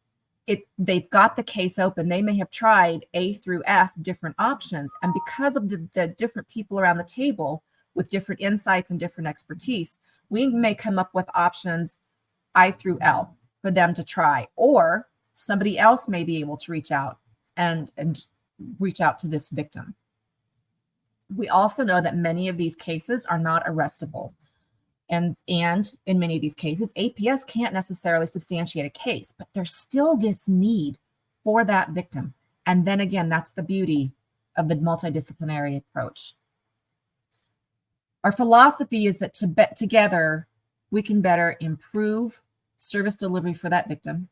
they've got the case open. They may have tried A through F different options. And because of the different people around the table with different insights and different expertise, we may come up with options I through L for them to try. Or somebody else may be able to reach out and reach out to this victim. We also know that many of these cases are not arrestable. And in many of these cases, APS can't necessarily substantiate a case, but there's still this need for that victim. And then again, that's the beauty of the multidisciplinary approach. Our philosophy is that together we can better improve service delivery for that victim,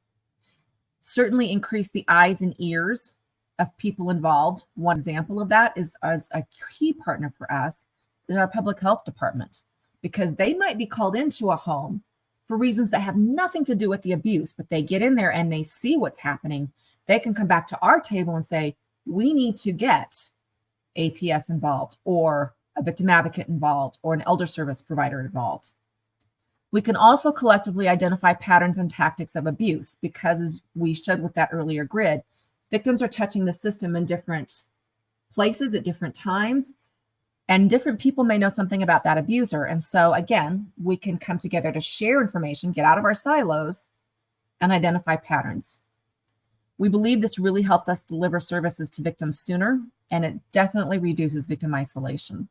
certainly increase the eyes and ears of people involved. One example of that is, as a key partner for us, is our public health department, because they might be called into a home for reasons that have nothing to do with the abuse, but they get in there and they see what's happening. They can come back to our table and say, we need to get APS involved, or a victim advocate involved, or an elder service provider involved. We can also collectively identify patterns and tactics of abuse, because as we showed with that earlier grid, victims are touching the system in different places at different times, and different people may know something about that abuser. And so again, we can come together to share information, get out of our silos, and identify patterns. We believe this really helps us deliver services to victims sooner, and it definitely reduces victim isolation.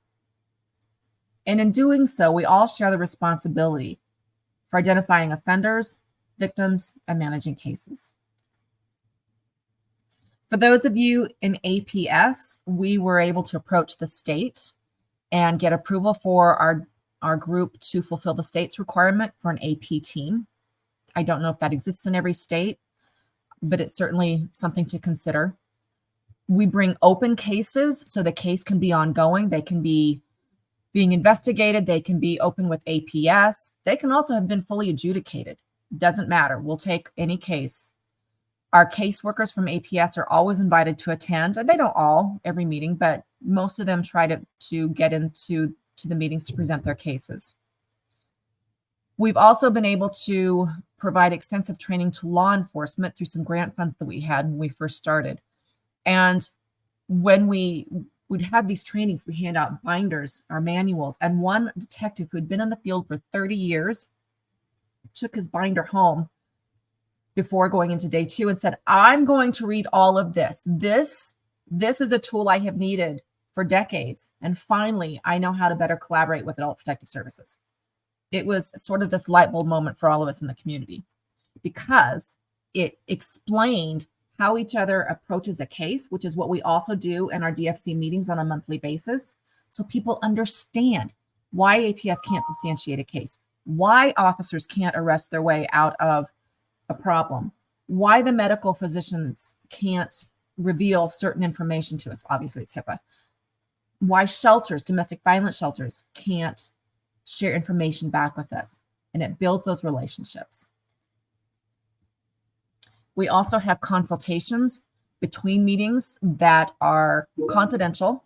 And in doing so, we all share the responsibility for identifying offenders, victims, and managing cases. For those of you in APS, we were able to approach the state and get approval for our group to fulfill the state's requirement for an AP team. I don't know if that exists in every state, but it's certainly something to consider. We bring open cases, so the case can be ongoing. They can be being investigated. They can be open with APS. They can also have been fully adjudicated. Doesn't matter. We'll take any case. Our caseworkers from APS are always invited to attend, and they don't all every meeting, but most of them try to get into the meetings to present their cases. We've also been able to provide extensive training to law enforcement through some grant funds that we had when we first started. And when we would have these trainings, we hand out binders, our manuals, and one detective who had been in the field for 30 years took his binder home before going into day 2 and said, I'm going to read all of this. This is a tool I have needed for decades. And finally, I know how to better collaborate with adult protective services. It was sort of this light bulb moment for all of us in the community, because it explained how each other approaches a case, which is what we also do in our DFC meetings on a monthly basis. So people understand why APS can't substantiate a case, why officers can't arrest their way out of a problem, why the medical physicians can't reveal certain information to us. Obviously, it's HIPAA. Why shelters, domestic violence shelters, can't share information back with us. And it builds those relationships. We also have consultations between meetings that are confidential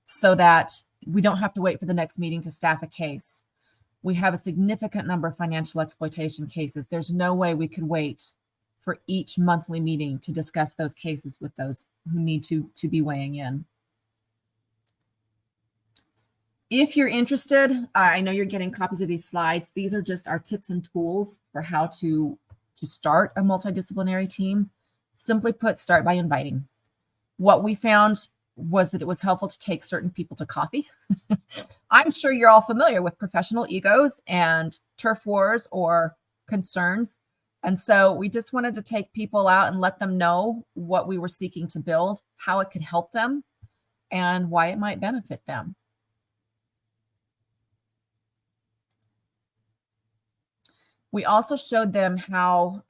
so that we don't have to wait for the next meeting to staff a case. We have a significant number of financial exploitation cases. There's no way we could wait for each monthly meeting to discuss those cases with those who need to be weighing in. If you're interested, I know you're getting copies of these slides. These are just our tips and tools for how to start a multidisciplinary team. Simply put, start by inviting. What we found was that it was helpful to take certain people to coffee. I'm sure you're all familiar with professional egos and turf wars or concerns. And so we just wanted to take people out and let them know what we were seeking to build, how it could help them, and why it might benefit them. We also showed them how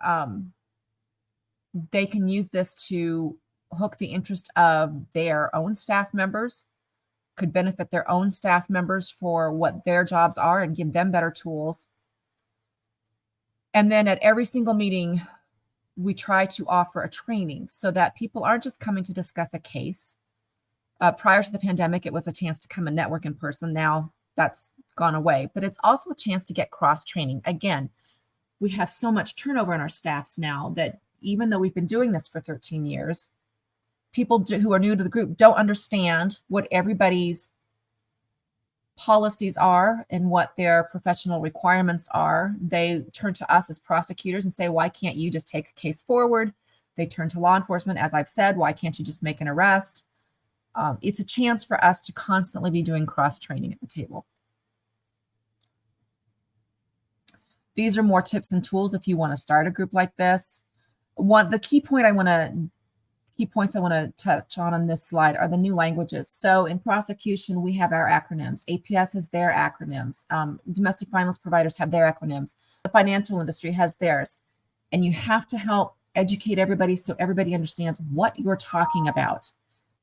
they can use this to hook the interest of their own staff members, could benefit their own staff members for what their jobs are and give them better tools. And then at every single meeting, we try to offer a training so that people aren't just coming to discuss a case. Prior to the pandemic, it was a chance to come and network in person. Now that's gone away, but it's also a chance to get cross-training. Again, we have so much turnover in our staffs now that even though we've been doing this for 13 years, people who are new to the group don't understand what everybody's policies are and what their professional requirements are. They turn to us as prosecutors and say, why can't you just take a case forward? They turn to law enforcement, as I've said, why can't you just make an arrest? It's a chance for us to constantly be doing cross-training at the table. These are more tips and tools if you want to start a group like this. The key points I want to touch on this slide are the new languages. So in prosecution, we have our acronyms. APS has their acronyms. Domestic violence providers have their acronyms. The financial industry has theirs. And you have to help educate everybody so everybody understands what you're talking about.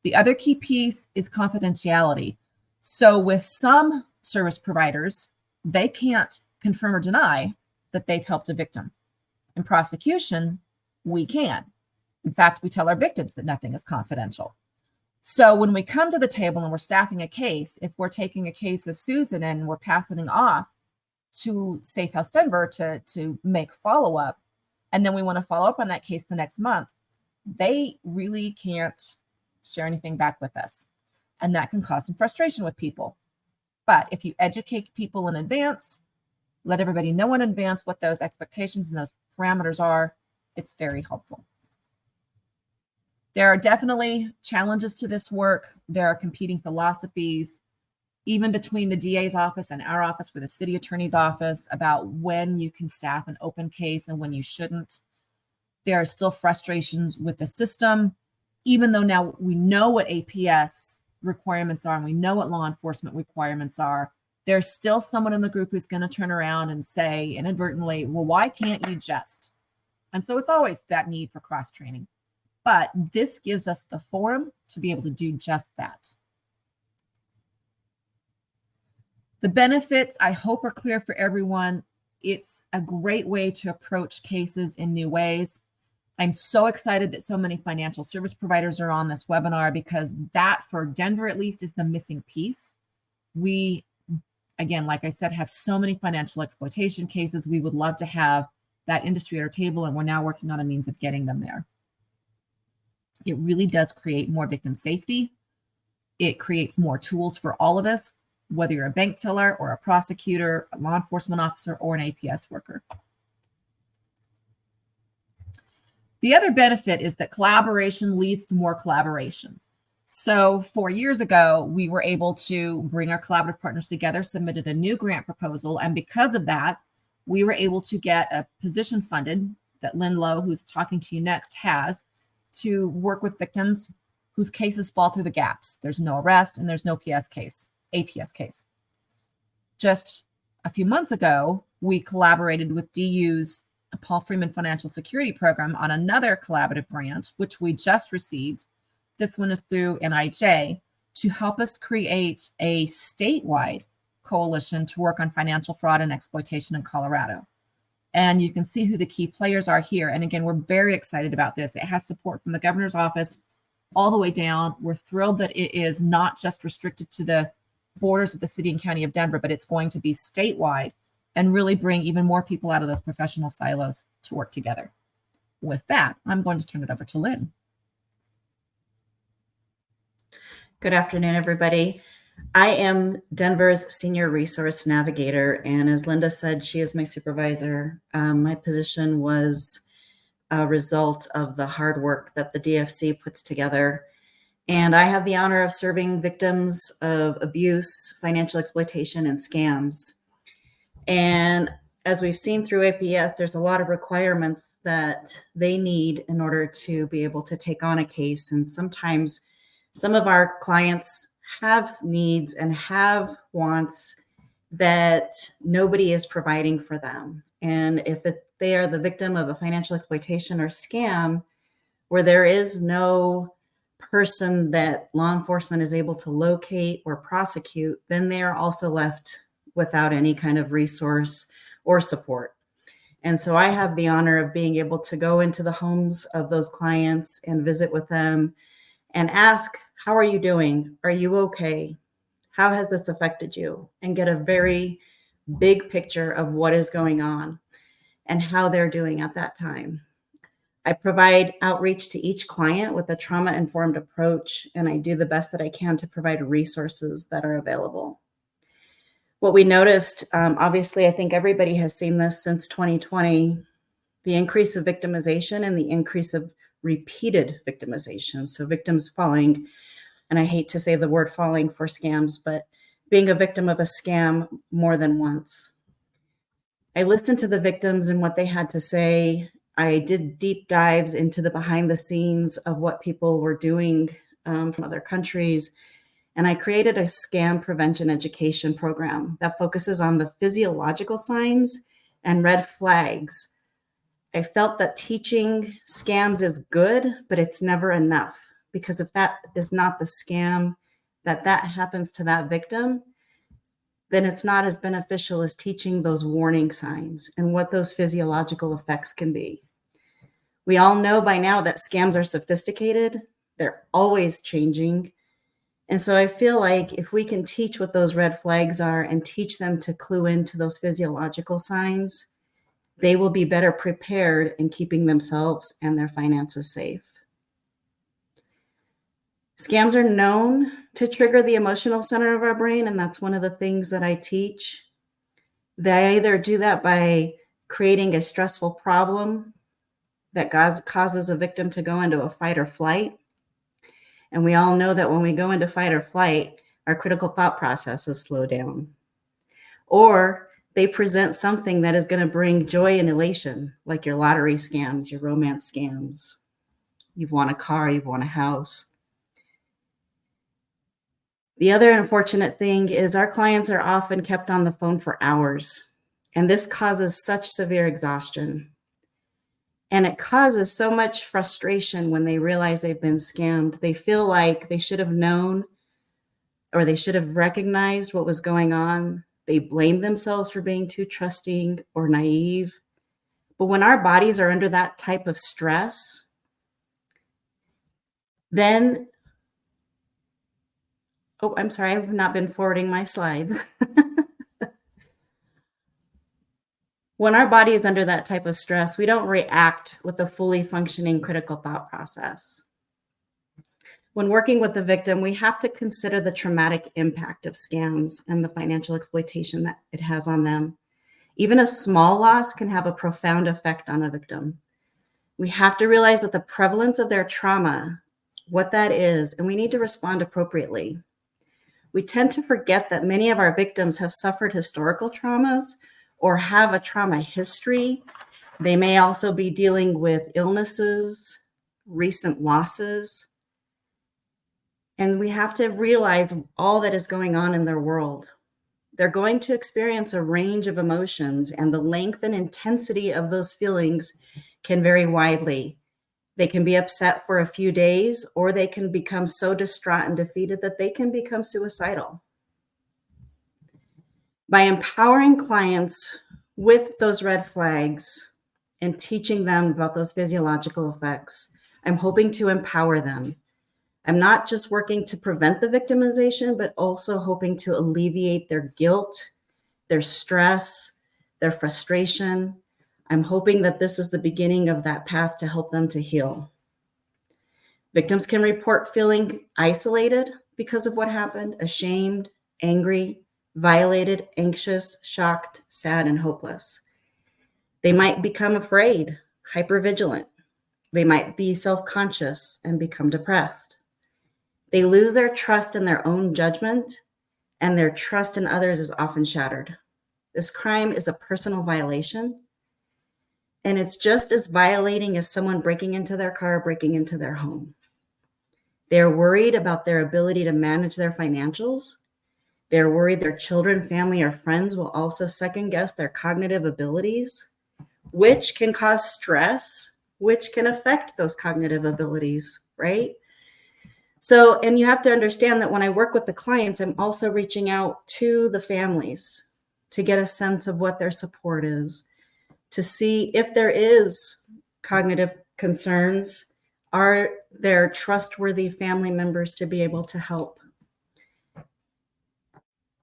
The other key piece is confidentiality. So with some service providers, they can't confirm or deny that they've helped a victim. In prosecution, we can. In fact, we tell our victims that nothing is confidential. So when we come to the table and we're staffing a case, if we're taking a case of Susan and we're passing it off to Safe House Denver to make follow-up, and then we want to follow up on that case the next month, they really can't share anything back with us. And that can cause some frustration with people. But if you educate people in advance, let everybody know in advance what those expectations and those parameters are, it's very helpful. There are definitely challenges to this work. There are competing philosophies, even between the DA's office and our office, with the city attorney's office, about when you can staff an open case and when you shouldn't. There are still frustrations with the system, even though now we know what APS requirements are and we know what law enforcement requirements are. There's still someone in the group who's going to turn around and say inadvertently, well, why can't you just? And so it's always that need for cross-training. But this gives us the forum to be able to do just that. The benefits, I hope, are clear for everyone. It's a great way to approach cases in new ways. I'm so excited that so many financial service providers are on this webinar, because that, for Denver at least, is the missing piece. We, again, like I said, have so many financial exploitation cases. We would love to have that industry at our table, and we're now working on a means of getting them there. It really does create more victim safety. It creates more tools for all of us, whether you're a bank teller or a prosecutor, a law enforcement officer, or an APS worker. The other benefit is that collaboration leads to more collaboration. So 4 years ago, we were able to bring our collaborative partners together, submitted a new grant proposal. And because of that, we were able to get a position funded that Lynn Lowe, who's talking to you next, has to work with victims whose cases fall through the gaps. There's no arrest and there's no APS case. Just a few months ago, we collaborated with DU's Paul Freeman Financial Security Program on another collaborative grant, which we just received. This one is through NIJ to help us create a statewide coalition to work on financial fraud and exploitation in Colorado. And you can see who the key players are here. And again, we're very excited about this. It has support from the governor's office all the way down. We're thrilled that it is not just restricted to the borders of the city and county of Denver, but it's going to be statewide and really bring even more people out of those professional silos to work together. With that, I'm going to turn it over to Lynn. Good afternoon, everybody. I am Denver's Senior Resource Navigator, and as Linda said, she is my supervisor. My position was a result of the hard work that the DFC puts together, and I have the honor of serving victims of abuse, financial exploitation, and scams. And as we've seen through APS, there's a lot of requirements that they need in order to be able to take on a case, and sometimes some of our clients have needs and have wants that nobody is providing for them. And if they are the victim of a financial exploitation or scam, where there is no person that law enforcement is able to locate or prosecute, then they are also left without any kind of resource or support. And so I have the honor of being able to go into the homes of those clients and visit with them and ask, how are you doing? Are you okay? How has this affected you? And get a very big picture of what is going on and how they're doing at that time. I provide outreach to each client with a trauma-informed approach, and I do the best that I can to provide resources that are available. What we noticed, obviously, I think everybody has seen this since 2020, the increase of victimization and the increase of repeated victimization. So victims falling, and I hate to say the word falling for scams, but being a victim of a scam more than once. I listened to the victims and what they had to say. I did deep dives into the behind the scenes of what people were doing from other countries. And I created a scam prevention education program that focuses on the physiological signs and red flags. I felt that teaching scams is good, but it's never enough, because if that is not the scam, that happens to that victim, then it's not as beneficial as teaching those warning signs and what those physiological effects can be. We all know by now that scams are sophisticated. They're always changing. And so I feel like if we can teach what those red flags are and teach them to clue into those physiological signs, they will be better prepared in keeping themselves and their finances safe. Scams are known to trigger the emotional center of our brain, and that's one of the things that I teach. They either do that by creating a stressful problem that causes a victim to go into a fight or flight. And we all know that when we go into fight or flight, our critical thought processes slow down. Or they present something that is going to bring joy and elation, like your lottery scams, your romance scams. You've won a car, you've won a house. The other unfortunate thing is our clients are often kept on the phone for hours, and this causes such severe exhaustion. And it causes so much frustration when they realize they've been scammed. They feel like they should have known, or they should have recognized what was going on. They blame themselves for being too trusting or naive. But when our bodies are under that type of stress, then, oh, I'm sorry, I've not been forwarding my slides. When our body is under that type of stress, we don't react with a fully functioning critical thought process. When working with the victim, we have to consider the traumatic impact of scams and the financial exploitation that it has on them. Even a small loss can have a profound effect on a victim. We have to realize that the prevalence of their trauma what that is, and we need to respond appropriately. We tend to forget that many of our victims have suffered historical traumas or have a trauma history. They may also be dealing with illnesses, recent losses, and we have to realize all that is going on in their world. They're going to experience a range of emotions, and the length and intensity of those feelings can vary widely. They can be upset for a few days, or they can become so distraught and defeated that they can become suicidal. By empowering clients with those red flags and teaching them about those physiological effects, I'm hoping to empower them. I'm not just working to prevent the victimization, but also hoping to alleviate their guilt, their stress, their frustration. I'm hoping that this is the beginning of that path to help them to heal. Victims can report feeling isolated because of what happened, ashamed, angry, violated, anxious, shocked, sad, and hopeless. They might become afraid, hypervigilant. They might be self-conscious and become depressed. They lose their trust in their own judgment, and their trust in others is often shattered. This crime is a personal violation, and it's just as violating as someone breaking into their car, breaking into their home. They're worried about their ability to manage their financials. They're worried their children, family, or friends will also second guess their cognitive abilities, which can cause stress, which can affect those cognitive abilities, right? So, and you have to understand that when I work with the clients, I'm also reaching out to the families to get a sense of what their support is, to see if there is cognitive concerns, are there trustworthy family members to be able to help?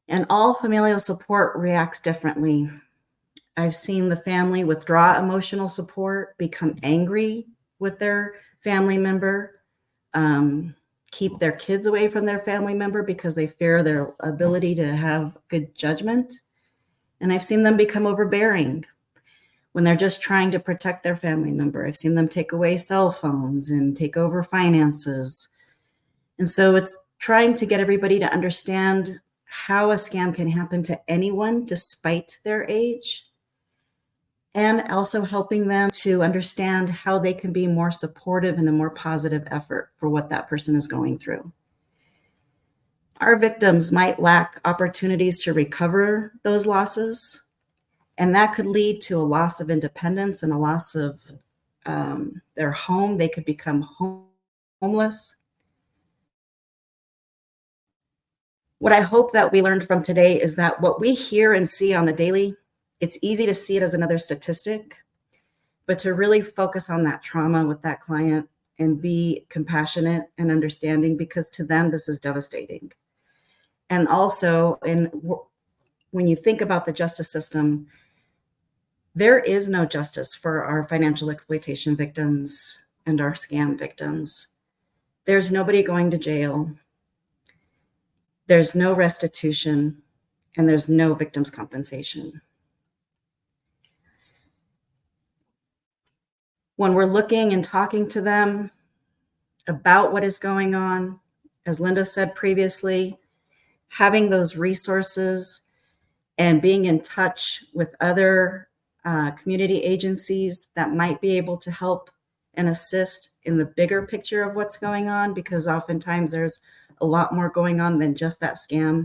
And all familial support reacts differently. I've seen the family withdraw emotional support, become angry with their family member, keep their kids away from their family member because they fear their ability to have good judgment. And I've seen them become overbearing when they're just trying to protect their family member. I've seen them take away cell phones and take over finances. And so it's trying to get everybody to understand how a scam can happen to anyone despite their age, and also helping them to understand how they can be more supportive and a more positive effort for what that person is going through. Our victims might lack opportunities to recover those losses, and that could lead to a loss of independence and a loss of their home. They could become homeless. What I hope that we learned from today is that what we hear and see on the daily, it's easy to see it as another statistic, but to really focus on that trauma with that client and be compassionate and understanding, because to them, this is devastating. And also, when you think about the justice system, there is no justice for our financial exploitation victims and our scam victims. There's nobody going to jail. There's no restitution, and there's no victims' compensation. When we're looking and talking to them about what is going on, as Linda said previously, having those resources and being in touch with other community agencies that might be able to help and assist in the bigger picture of what's going on, because oftentimes there's a lot more going on than just that scam.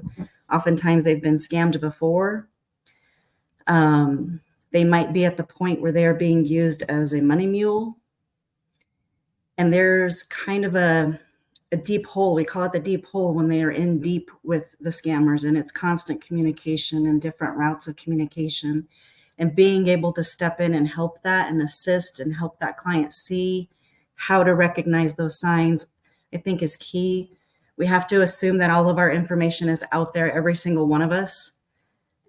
Oftentimes they've been scammed before. They might be at the point where they are being used as a money mule. And there's kind of a deep hole. We call it the deep hole when they are in deep with the scammers, and it's constant communication and different routes of communication. And being able to step in and help that and assist and help that client see how to recognize those signs, I think is key. We have to assume that all of our information is out there, every single one of us.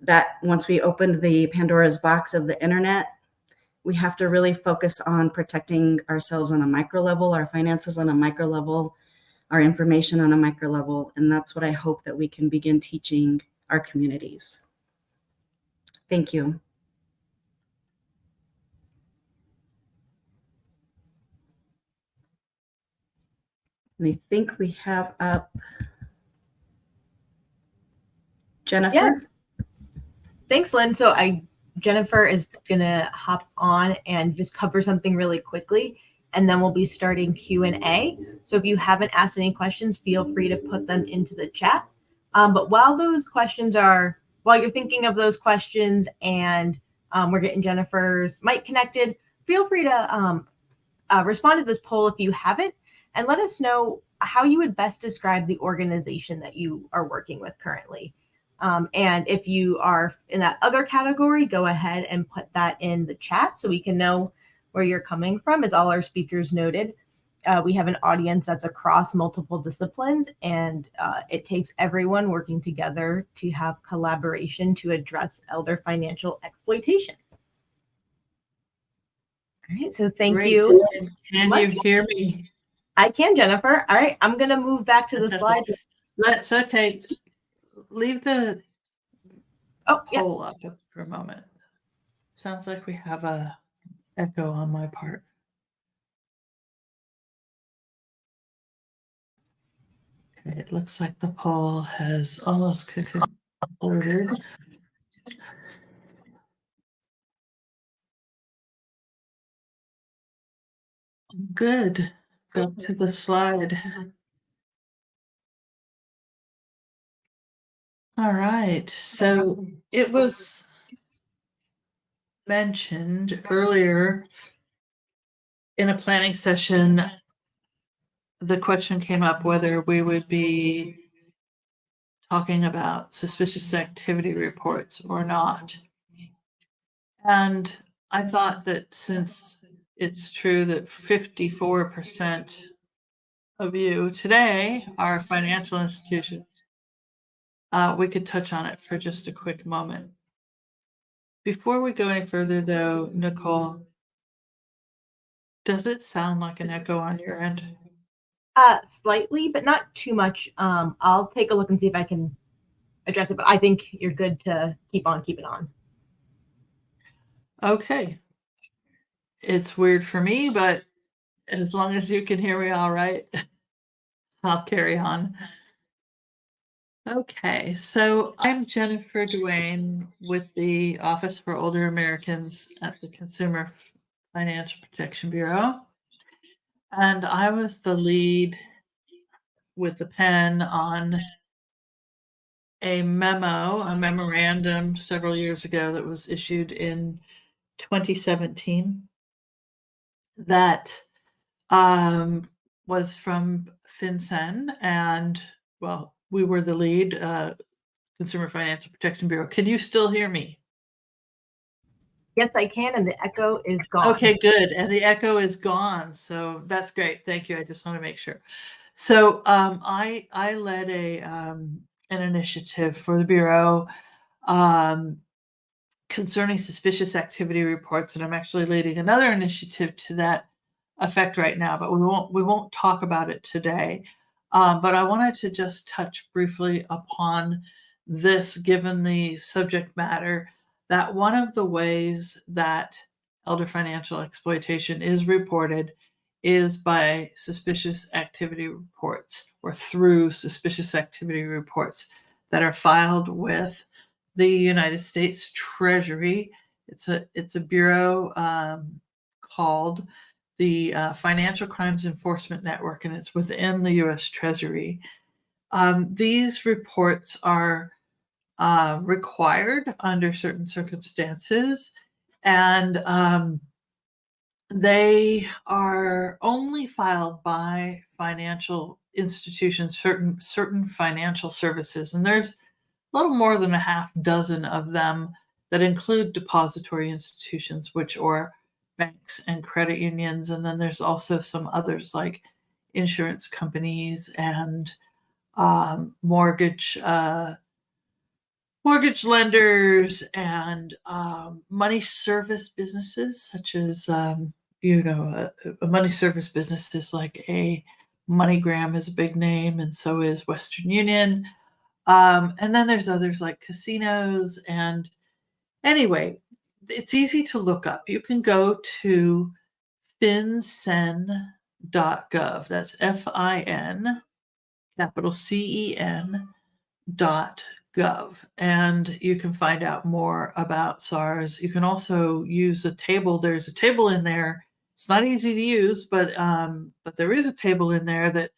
That once we opened the Pandora's box of the internet, we have to really focus on protecting ourselves on a micro level, our finances on a micro level, our information on a micro level. And that's what I hope that we can begin teaching our communities. Thank you. And I think we have up Jennifer. Thanks, Lynn. So Jennifer is gonna hop on and just cover something really quickly, and then we'll be starting Q&A. So if you haven't asked any questions, feel free to put them into the chat. But while you're thinking of those questions and we're getting Jennifer's mic connected, feel free to respond to this poll if you haven't, and let us know how you would best describe the organization that you are working with currently. And if you are in that other category, go ahead and put that in the chat so we can know where you're coming from. As all our speakers noted, we have an audience that's across multiple disciplines, and it takes everyone working together to have collaboration to address elder financial exploitation. All right, so thank you. Can you hear me? I can, Jennifer. All right, I'm going to move back to the slides. Okay. Leave the poll up for a moment. Sounds like we have a echo on my part. Okay, it looks like the poll has almost concluded. Good. Go to the slide. All right. So it was mentioned earlier in a planning session, the question came up whether we would be talking about suspicious activity reports or not. And I thought that since it's true that 54% of you today are financial institutions, we could touch on it for just a quick moment. Before we go any further, though, Nicole, does it sound like an echo on your end? Slightly, but not too much. I'll take a look and see if I can address it, but I think you're good to keep it on. Okay. It's weird for me, but as long as you can hear me all right, I'll carry on. Okay, so I'm Jennifer Duane with the Office for Older Americans at the Consumer Financial Protection Bureau. And I was the lead with the pen on a memorandum several years ago that was issued in 2017 that was from FinCEN, and well, we were the lead, Consumer Financial Protection Bureau. Can you still hear me? Yes, I can, and the echo is gone. Okay, good. And the echo is gone. So that's great. Thank you. I just want to make sure. So I led an initiative for the Bureau concerning suspicious activity reports, and I'm actually leading another initiative to that effect right now, but we won't talk about it today. But I wanted to just touch briefly upon this, given the subject matter, that one of the ways that elder financial exploitation is reported is by suspicious activity reports, or through suspicious activity reports that are filed with the United States Treasury. It's a bureau called the Financial Crimes Enforcement Network, and it's within the U.S. Treasury. These reports are required under certain circumstances, and they are only filed by financial institutions, certain financial services, and there's a little more than a half dozen of them that include depository institutions, which are banks and credit unions. And then there's also some others like insurance companies and mortgage lenders and money service businesses, such as, a money service business is like a MoneyGram is a big name, and so is Western Union. And then there's others like casinos. And anyway, it's easy to look up. You can go to FinCEN That's FIN, capital CEN.gov. And you can find out more about SARS. You can also use a table. There's a table in there. It's not easy to use, but there is a table in there that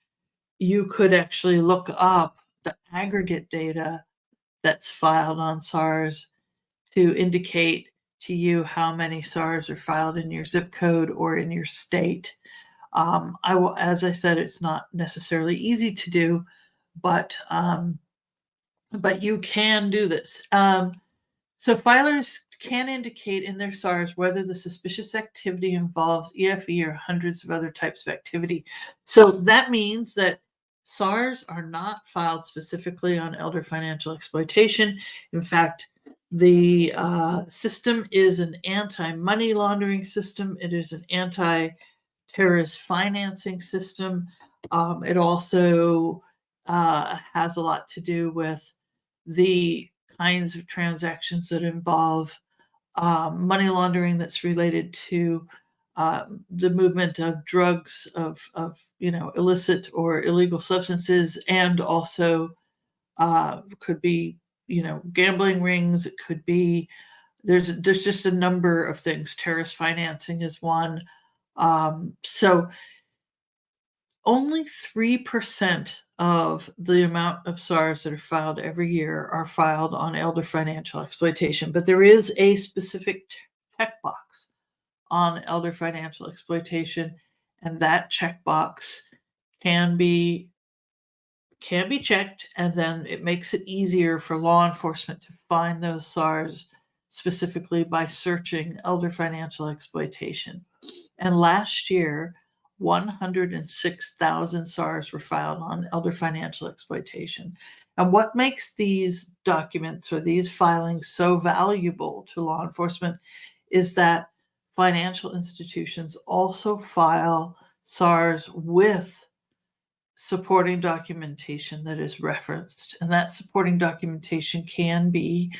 you could actually look up the aggregate data that's filed on SARS to indicate to you how many SARs are filed in your zip code or in your state. As I said, it's not necessarily easy to do, but you can do this. So filers can indicate in their SARs whether the suspicious activity involves EFE or hundreds of other types of activity. So that means that SARs are not filed specifically on elder financial exploitation. In fact, the system is an anti-money laundering system. It is an anti-terrorist financing system. It also has a lot to do with the kinds of transactions that involve money laundering that's related to the movement of drugs, of illicit or illegal substances, and also could be gambling rings. It could be there's just a number of things. Terrorist financing is one. So only 3% of the amount of SARs that are filed every year are filed on elder financial exploitation, but there is a specific checkbox on elder financial exploitation, and that checkbox can be checked, and then it makes it easier for law enforcement to find those SARs specifically by searching elder financial exploitation. And last year, 106,000 SARs were filed on elder financial exploitation. And what makes these documents or these filings so valuable to law enforcement is that financial institutions also file SARs with supporting documentation that is referenced. And that supporting documentation can be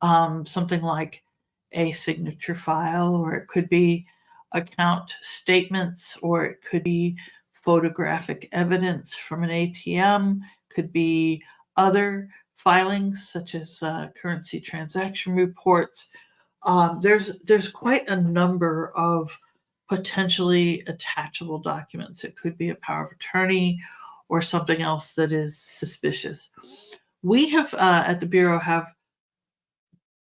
something like a signature file, or it could be account statements, or it could be photographic evidence from an ATM, could be other filings such as currency transaction reports. There's quite a number of potentially attachable documents. It could be a power of attorney or something else that is suspicious. We have at the Bureau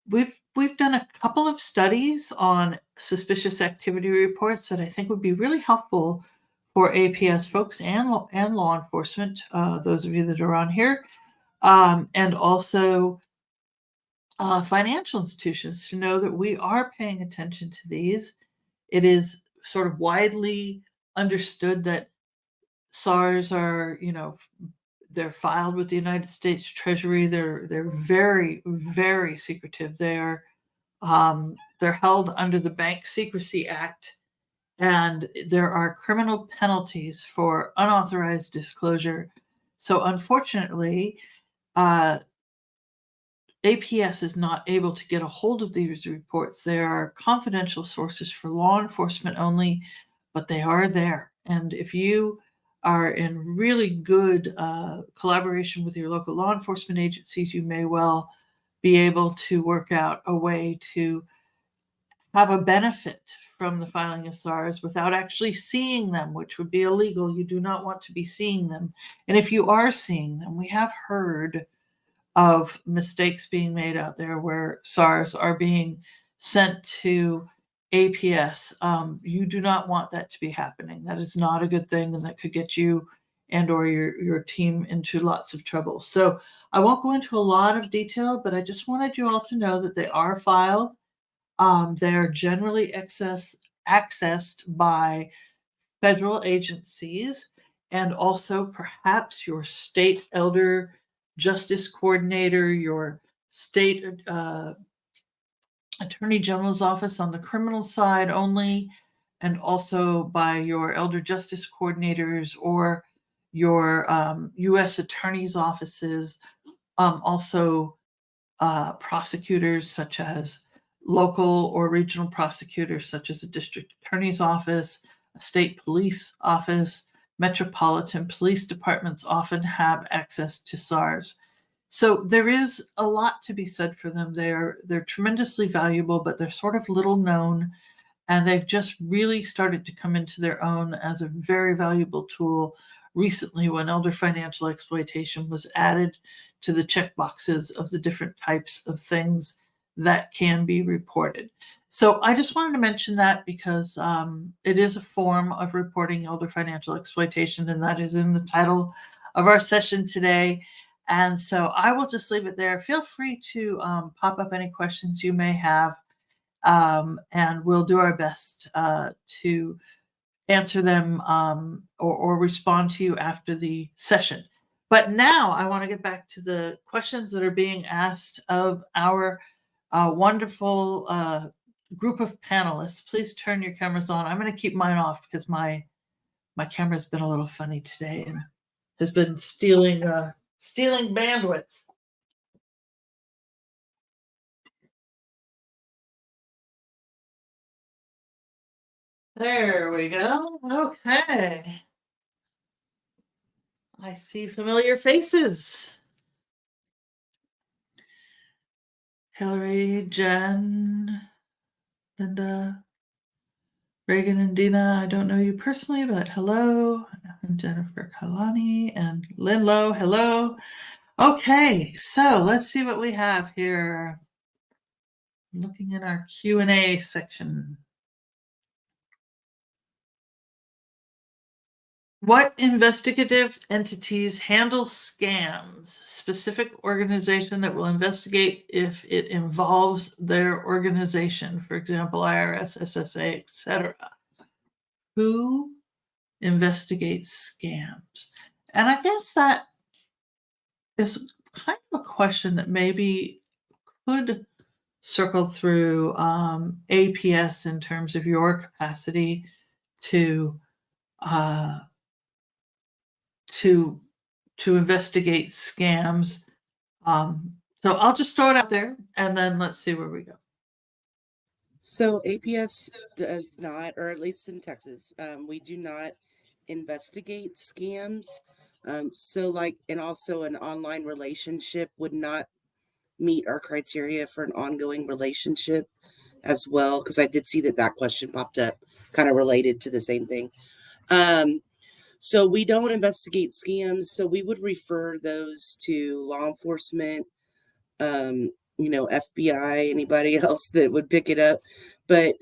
we've done a couple of studies on suspicious activity reports that I think would be really helpful for APS folks and law enforcement, those of you that are on here, and also financial institutions, to know that we are paying attention to these. It is sort of widely understood that SARs are, they're filed with the United States Treasury. They're very, very secretive. They're held under the Bank Secrecy Act, and there are criminal penalties for unauthorized disclosure. So unfortunately, APS is not able to get a hold of these reports. They are confidential sources for law enforcement only, but they are there. And if you are in really good collaboration with your local law enforcement agencies, you may well be able to work out a way to have a benefit from the filing of SARs without actually seeing them, which would be illegal. You do not want to be seeing them. And if you are seeing them, we have heard of mistakes being made out there where SARs are being sent to APS. You do not want that to be happening. That is not a good thing, and that could get you and or your team into lots of trouble. So I won't go into a lot of detail, but I just wanted you all to know that they are filed. They are generally accessed by federal agencies, and also perhaps your state elder justice coordinator, your state attorney general's office on the criminal side only, and also by your elder justice coordinators or your U.S. attorney's offices, also prosecutors such as local or regional prosecutors such as the district attorney's office, state police office, metropolitan police departments often have access to SARS. So there is a lot to be said for them. They're tremendously valuable, but they're sort of little known, and they've just really started to come into their own as a very valuable tool recently when elder financial exploitation was added to the checkboxes of the different types of things that can be reported. So I just wanted to mention that because it is a form of reporting elder financial exploitation, and that is in the title of our session today. And so I will just leave it there. Feel free to pop up any questions you may have, and we'll do our best to answer them or respond to you after the session. But now I want to get back to the questions that are being asked of our wonderful group of panelists. Please turn your cameras on. I'm going to keep mine off because my camera's been a little funny today and has been stealing bandwidth. There we go. Okay. I see familiar faces. Hillary, Jen, Linda, Reagan, and Dina. I don't know you personally, but hello. And Jennifer Kalani and Lynn Lowe. Hello. Okay, so let's see what we have here. Looking in our Q&A section. What investigative entities handle scams? Specific organization that will investigate if it involves their organization, for example, IRS, SSA, etc. Who investigates scams? And I guess that is kind of a question that maybe could circle through APS in terms of your capacity to investigate scams. So I'll just throw it out there and then let's see where we go. So APS does not, or at least in Texas, we do not investigate scams. So like, and also an online relationship would not meet our criteria for an ongoing relationship as well, because I did see that question popped up, kind of related to the same thing. So we don't investigate scams. So we would refer those to law enforcement, FBI, anybody else that would pick it up. But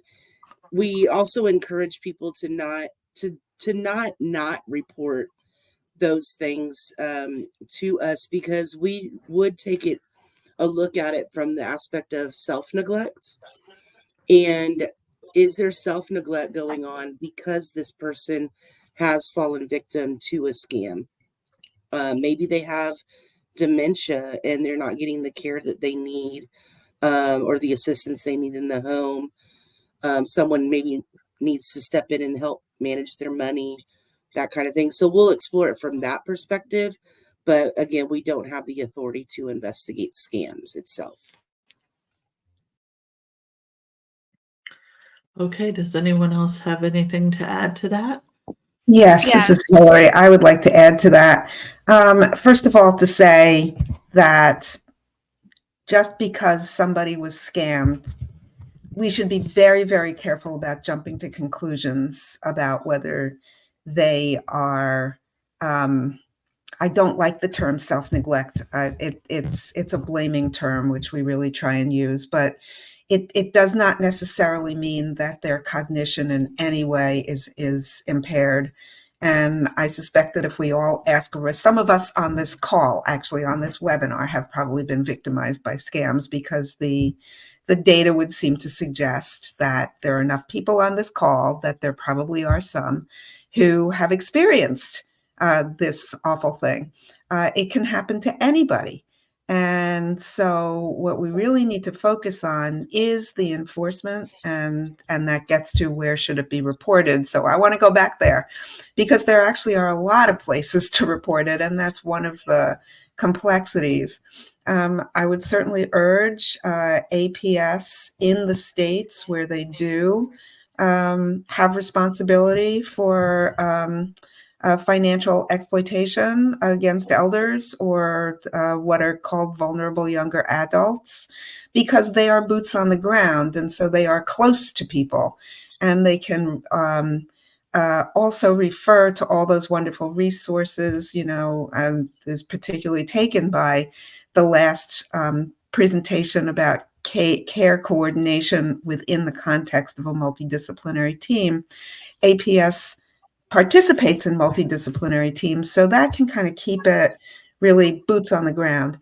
we also encourage people to not report those things to us, because we would take a look at it from the aspect of self-neglect. And is there self-neglect going on because this person has fallen victim to a scam? Maybe they have dementia and they're not getting the care that they need, or the assistance they need in the home. Someone maybe needs to step in and help manage their money, that kind of thing. So we'll explore it from that perspective. But again, we don't have the authority to investigate scams itself. Okay, does anyone else have anything to add to that? Yes, this is Hillary. I would like to add to that. First of all, to say that just because somebody was scammed, we should be very, very careful about jumping to conclusions about whether they are. I don't like the term self-neglect. It's a blaming term, which we really try and use, but it does not necessarily mean that their cognition in any way is impaired. And I suspect that if we all ask, some of us on this call, actually on this webinar, have probably been victimized by scams, because the data would seem to suggest that there are enough people on this call that there probably are some who have experienced this awful thing. It can happen to anybody. And so what we really need to focus on is the enforcement, and that gets to where should it be reported. So I want to go back there, because there actually are a lot of places to report it, and that's one of the complexities. I would certainly urge APS in the states where they do have responsibility for financial exploitation against elders or what are called vulnerable younger adults, because they are boots on the ground, and so they are close to people, and they can also refer to all those wonderful resources, is particularly taken by the last presentation about care coordination within the context of a multidisciplinary team. APS participates in multidisciplinary teams, so that can kind of keep it really boots on the ground.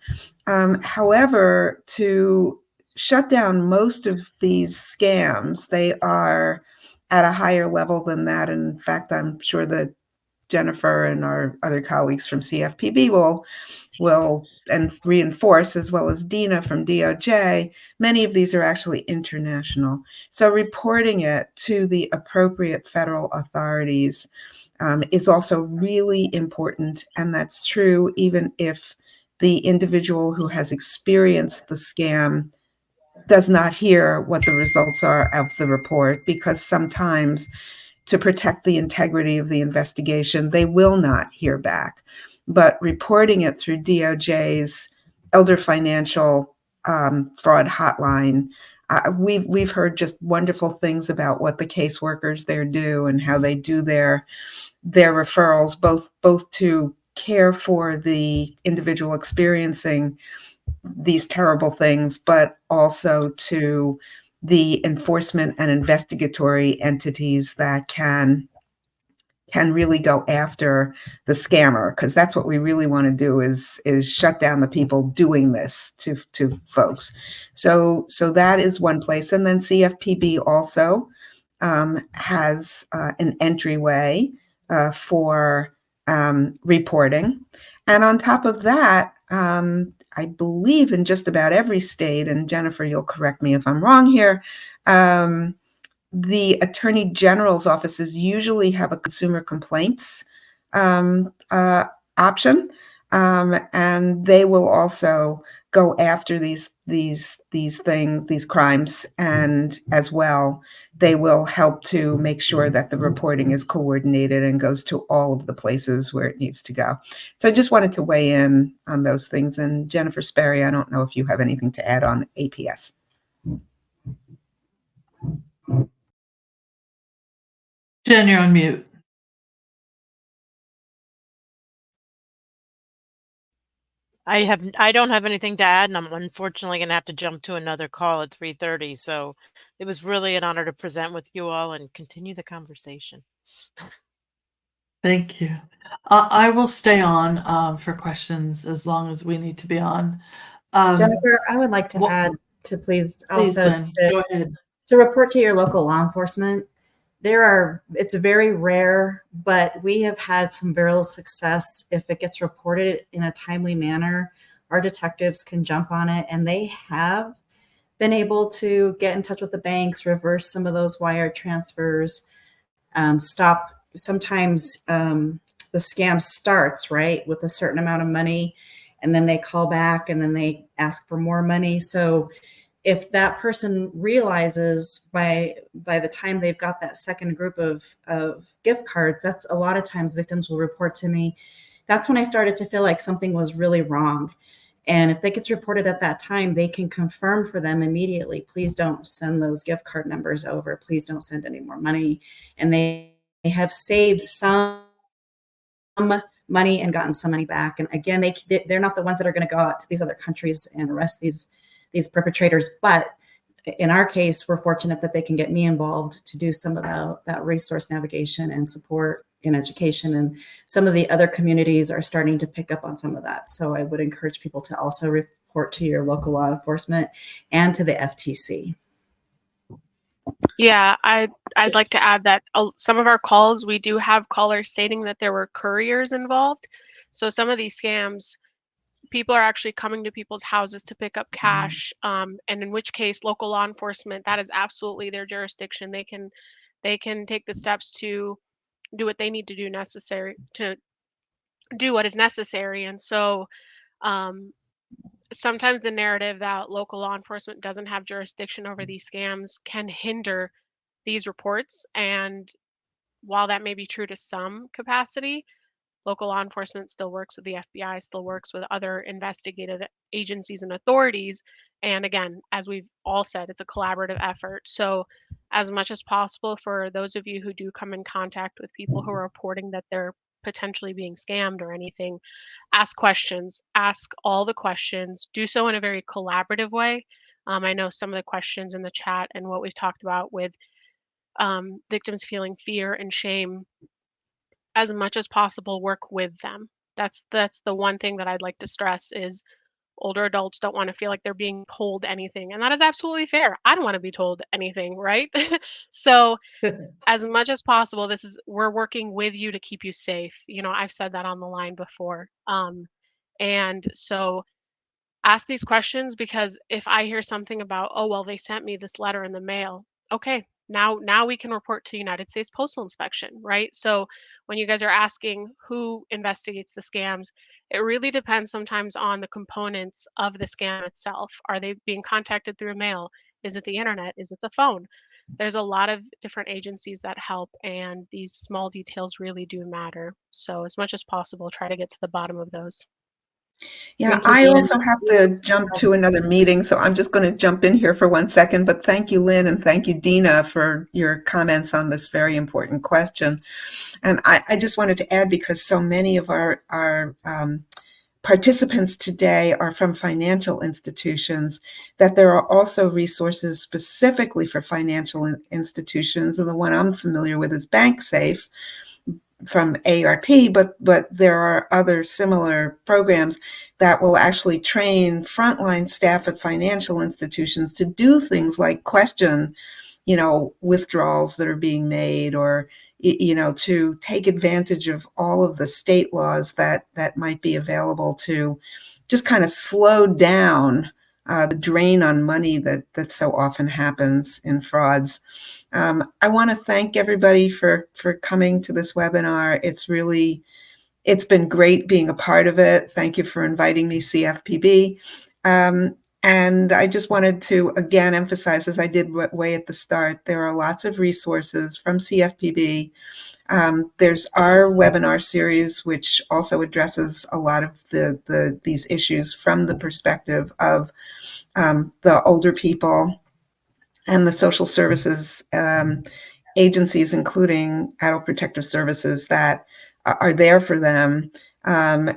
However, to shut down most of these scams, they are at a higher level than that. And in fact, I'm sure that Jennifer and our other colleagues from CFPB will and reinforce, as well as Dina from DOJ, many of these are actually international. So reporting it to the appropriate federal authorities is also really important. And that's true even if the individual who has experienced the scam does not hear what the results are of the report, because sometimes to protect the integrity of the investigation, they will not hear back. But reporting it through DOJ's Elder Financial Fraud Hotline, we've heard just wonderful things about what the caseworkers there do and how they do their referrals, both to care for the individual experiencing these terrible things, but also to the enforcement and investigatory entities that can really go after the scammer, because that's what we really want to do is shut down the people doing this to folks. So that is one place. And then CFPB also has an entryway for reporting. And on top of that, I believe in just about every state, and Jennifer, you'll correct me if I'm wrong here, the Attorney General's offices usually have a consumer complaints option, and they will also go after these crimes, and as well, they will help to make sure that the reporting is coordinated and goes to all of the places where it needs to go. So I just wanted to weigh in on those things. And Jennifer Sperry, I don't know if you have anything to add on APS. Jen, you're on mute. I don't have anything to add, and I'm unfortunately going to have to jump to another call at 3:30. So it was really an honor to present with you all and continue the conversation. Thank you. I will stay on for questions as long as we need to be on. Jennifer, I would like to add to please also Lynn, go ahead. To report to your local law enforcement. It's very rare, but we have had some real success. If it gets reported in a timely manner, our detectives can jump on it, and they have been able to get in touch with the banks, reverse some of those wire transfers, stop. Sometimes the scam starts, right, with a certain amount of money, and then they call back and then they ask for more money. So if that person realizes by the time they've got that second group of gift cards, that's a lot of times victims will report to me. That's when I started to feel like something was really wrong. And if it gets reported at that time, they can confirm for them immediately, please don't send those gift card numbers over. Please don't send any more money. And they have saved some money and gotten some money back. And again, they're not the ones that are going to go out to these other countries and arrest these perpetrators. But in our case, we're fortunate that they can get me involved to do some of that resource navigation and support in education. And some of the other communities are starting to pick up on some of that. So I would encourage people to also report to your local law enforcement and to the FTC. Yeah, I'd like to add that some of our calls, we do have callers stating that there were couriers involved. So some of these scams, people are actually coming to people's houses to pick up cash, and in which case local law enforcement, that is absolutely their jurisdiction. They can take the steps to do what they need to do necessary to do what is necessary. And so sometimes the narrative that local law enforcement doesn't have jurisdiction over these scams can hinder these reports. And while that may be true to some capacity, local law enforcement still works with the FBI, still works with other investigative agencies and authorities. And again, as we've all said, it's a collaborative effort. So, as much as possible, for those of you who do come in contact with people who are reporting that they're potentially being scammed or anything, ask questions, ask all the questions, do so in a very collaborative way. I know some of the questions in the chat and what we've talked about with victims feeling fear and shame, as much as possible work with them. That's the one thing that I'd like to stress is older adults don't want to feel like they're being told anything, and that is absolutely fair. I don't want to be told anything, right? So as much as possible, we're working with you to keep you safe. I've said that on the line before. And so ask these questions, because if I hear something about, oh, well, they sent me this letter in the mail. Okay, now we can report to United States Postal Inspection, right? So when you guys are asking who investigates the scams, it really depends sometimes on the components of the scam itself. Are they being contacted through mail? Is it the internet? Is it the phone? There's a lot of different agencies that help, and these small details really do matter. So as much as possible, try to get to the bottom of those. Yeah, Thank you, I Deanna. also have to jump to another meeting, so I'm just going to jump in here for 1 second. But thank you, Lynn, and thank you, Dina, for your comments on this very important question. And I just wanted to add, because so many of our participants today are from financial institutions, that there are also resources specifically for financial institutions. And the one I'm familiar with is BankSafe from ARP, but there are other similar programs that will actually train frontline staff at financial institutions to do things like question, withdrawals that are being made, or to take advantage of all of the state laws that might be available to just kind of slow down the drain on money that so often happens in frauds. I want to thank everybody for coming to this webinar. It's been great being a part of it. Thank you for inviting me, CFPB. And I just wanted to, again, emphasize, as I did way at the start, there are lots of resources from CFPB. There's our webinar series, which also addresses a lot of these issues from the perspective of the older people and the social services agencies, including Adult Protective Services, that are there for them.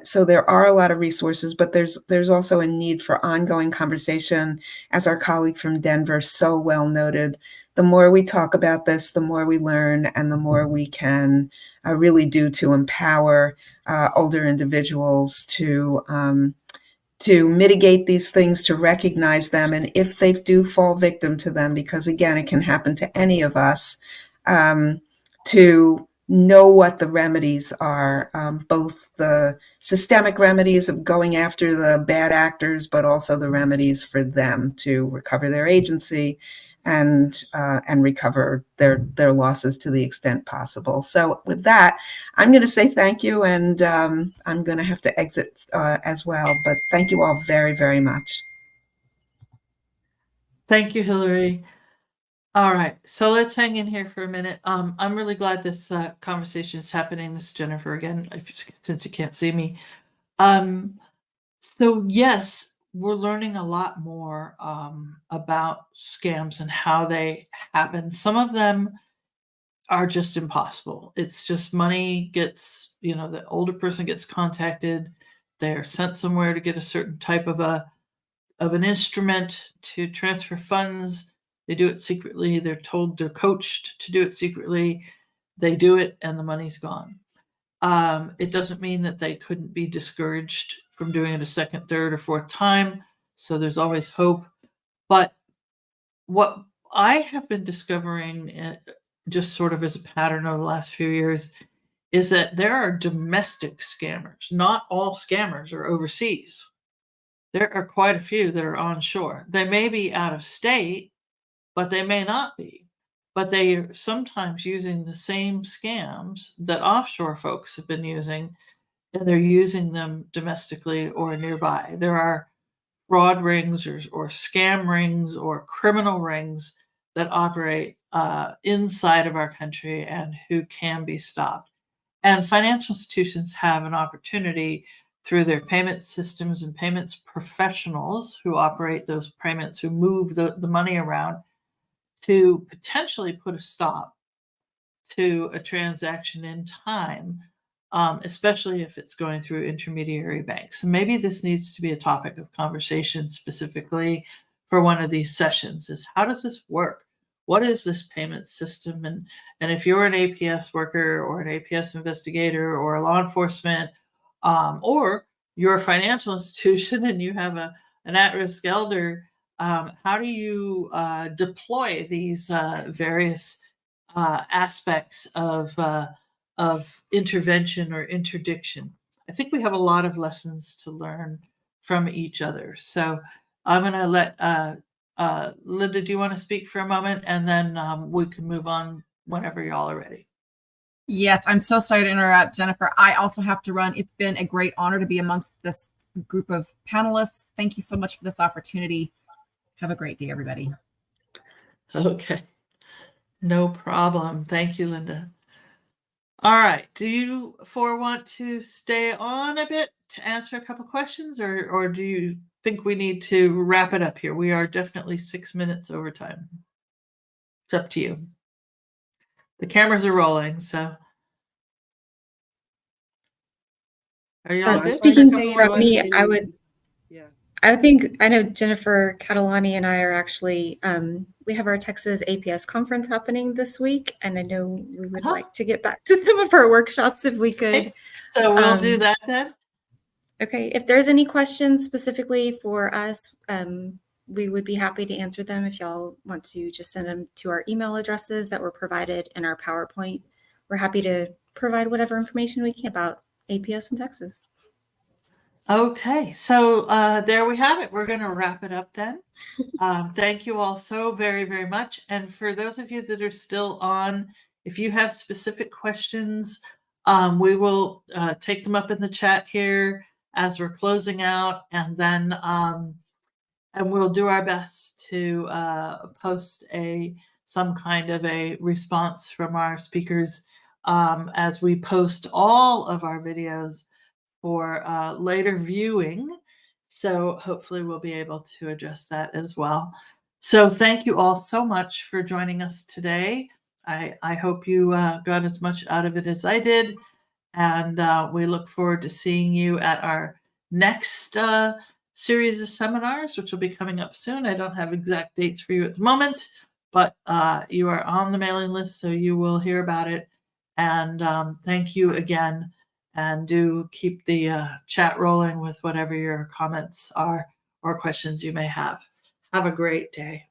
So there are a lot of resources, but there's also a need for ongoing conversation, as our colleague from Denver so well noted. The more we talk about this, the more we learn, and the more we can really do to empower older individuals to mitigate these things, to recognize them, and if they do fall victim to them, because again, it can happen to any of us, to know what the remedies are, both the systemic remedies of going after the bad actors, but also the remedies for them to recover their agency and recover their losses to the extent possible. So with that, I'm going to say thank you, and I'm going to have to exit as well. But thank you all very, very much. Thank you, Hillary. All right, so let's hang in here for a minute. I'm really glad this conversation is happening. This is Jennifer again, since you can't see me. So yes, we're learning a lot more about scams and how they happen. Some of them are just impossible. It's just money gets, the older person gets contacted. They're sent somewhere to get a certain type of an instrument to transfer funds. They do it secretly. They're told, they're coached to do it secretly. They do it and the money's gone. It doesn't mean that they couldn't be discouraged from doing it a second, third, or fourth time. So there's always hope. But what I have been discovering, just sort of as a pattern over the last few years, is that there are domestic scammers. Not all scammers are overseas. There are quite a few that are onshore. They may be out of state, but they may not be. But they are sometimes using the same scams that offshore folks have been using, and they're using them domestically or nearby. There are fraud rings or scam rings or criminal rings that operate inside of our country and who can be stopped. And financial institutions have an opportunity through their payment systems and payments professionals who operate those payments, who move the money around, to potentially put a stop to a transaction in time, especially if it's going through intermediary banks. So maybe this needs to be a topic of conversation specifically for one of these sessions, is how does this work? What is this payment system? And if you're an APS worker or an APS investigator or a law enforcement, or you're a financial institution and you have an at-risk elder, how do you deploy these various aspects of intervention or interdiction? I think we have a lot of lessons to learn from each other. So I'm going to let Linda, do you want to speak for a moment? And then we can move on whenever y'all are ready. Yes, I'm so sorry to interrupt, Jennifer. I also have to run. It's been a great honor to be amongst this group of panelists. Thank you so much for this opportunity. Have a great day, everybody. Okay. No problem. Thank you, Linda. All right. Do you four want to stay on a bit to answer a couple questions, or do you think we need to wrap it up here? We are definitely 6 minutes over time. It's up to you. The cameras are rolling, so. Are y'all good? Speaking Stay from on me, and- I would. Yeah. I know Jennifer Catalani and I are actually, we have our Texas APS conference happening this week, and I know we would like to get back to some of our workshops if we could. Okay. So we'll do that then. Okay, if there's any questions specifically for us, we would be happy to answer them. If y'all want to just send them to our email addresses that were provided in our PowerPoint, we're happy to provide whatever information we can about APS in Texas. Okay, so there we have it. We're going to wrap it up then. Thank you all so very, very much. And for those of you that are still on, if you have specific questions, we will take them up in the chat here as we're closing out, and then and we'll do our best to post some kind of a response from our speakers as we post all of our videos for later viewing. So hopefully we'll be able to address that as well. So thank you all so much for joining us today. I hope you got as much out of it as I did. And we look forward to seeing you at our next series of seminars, which will be coming up soon. I don't have exact dates for you at the moment, but you are on the mailing list, so you will hear about it. And thank you again. And do keep the chat rolling with whatever your comments are or questions you may have. Have a great day.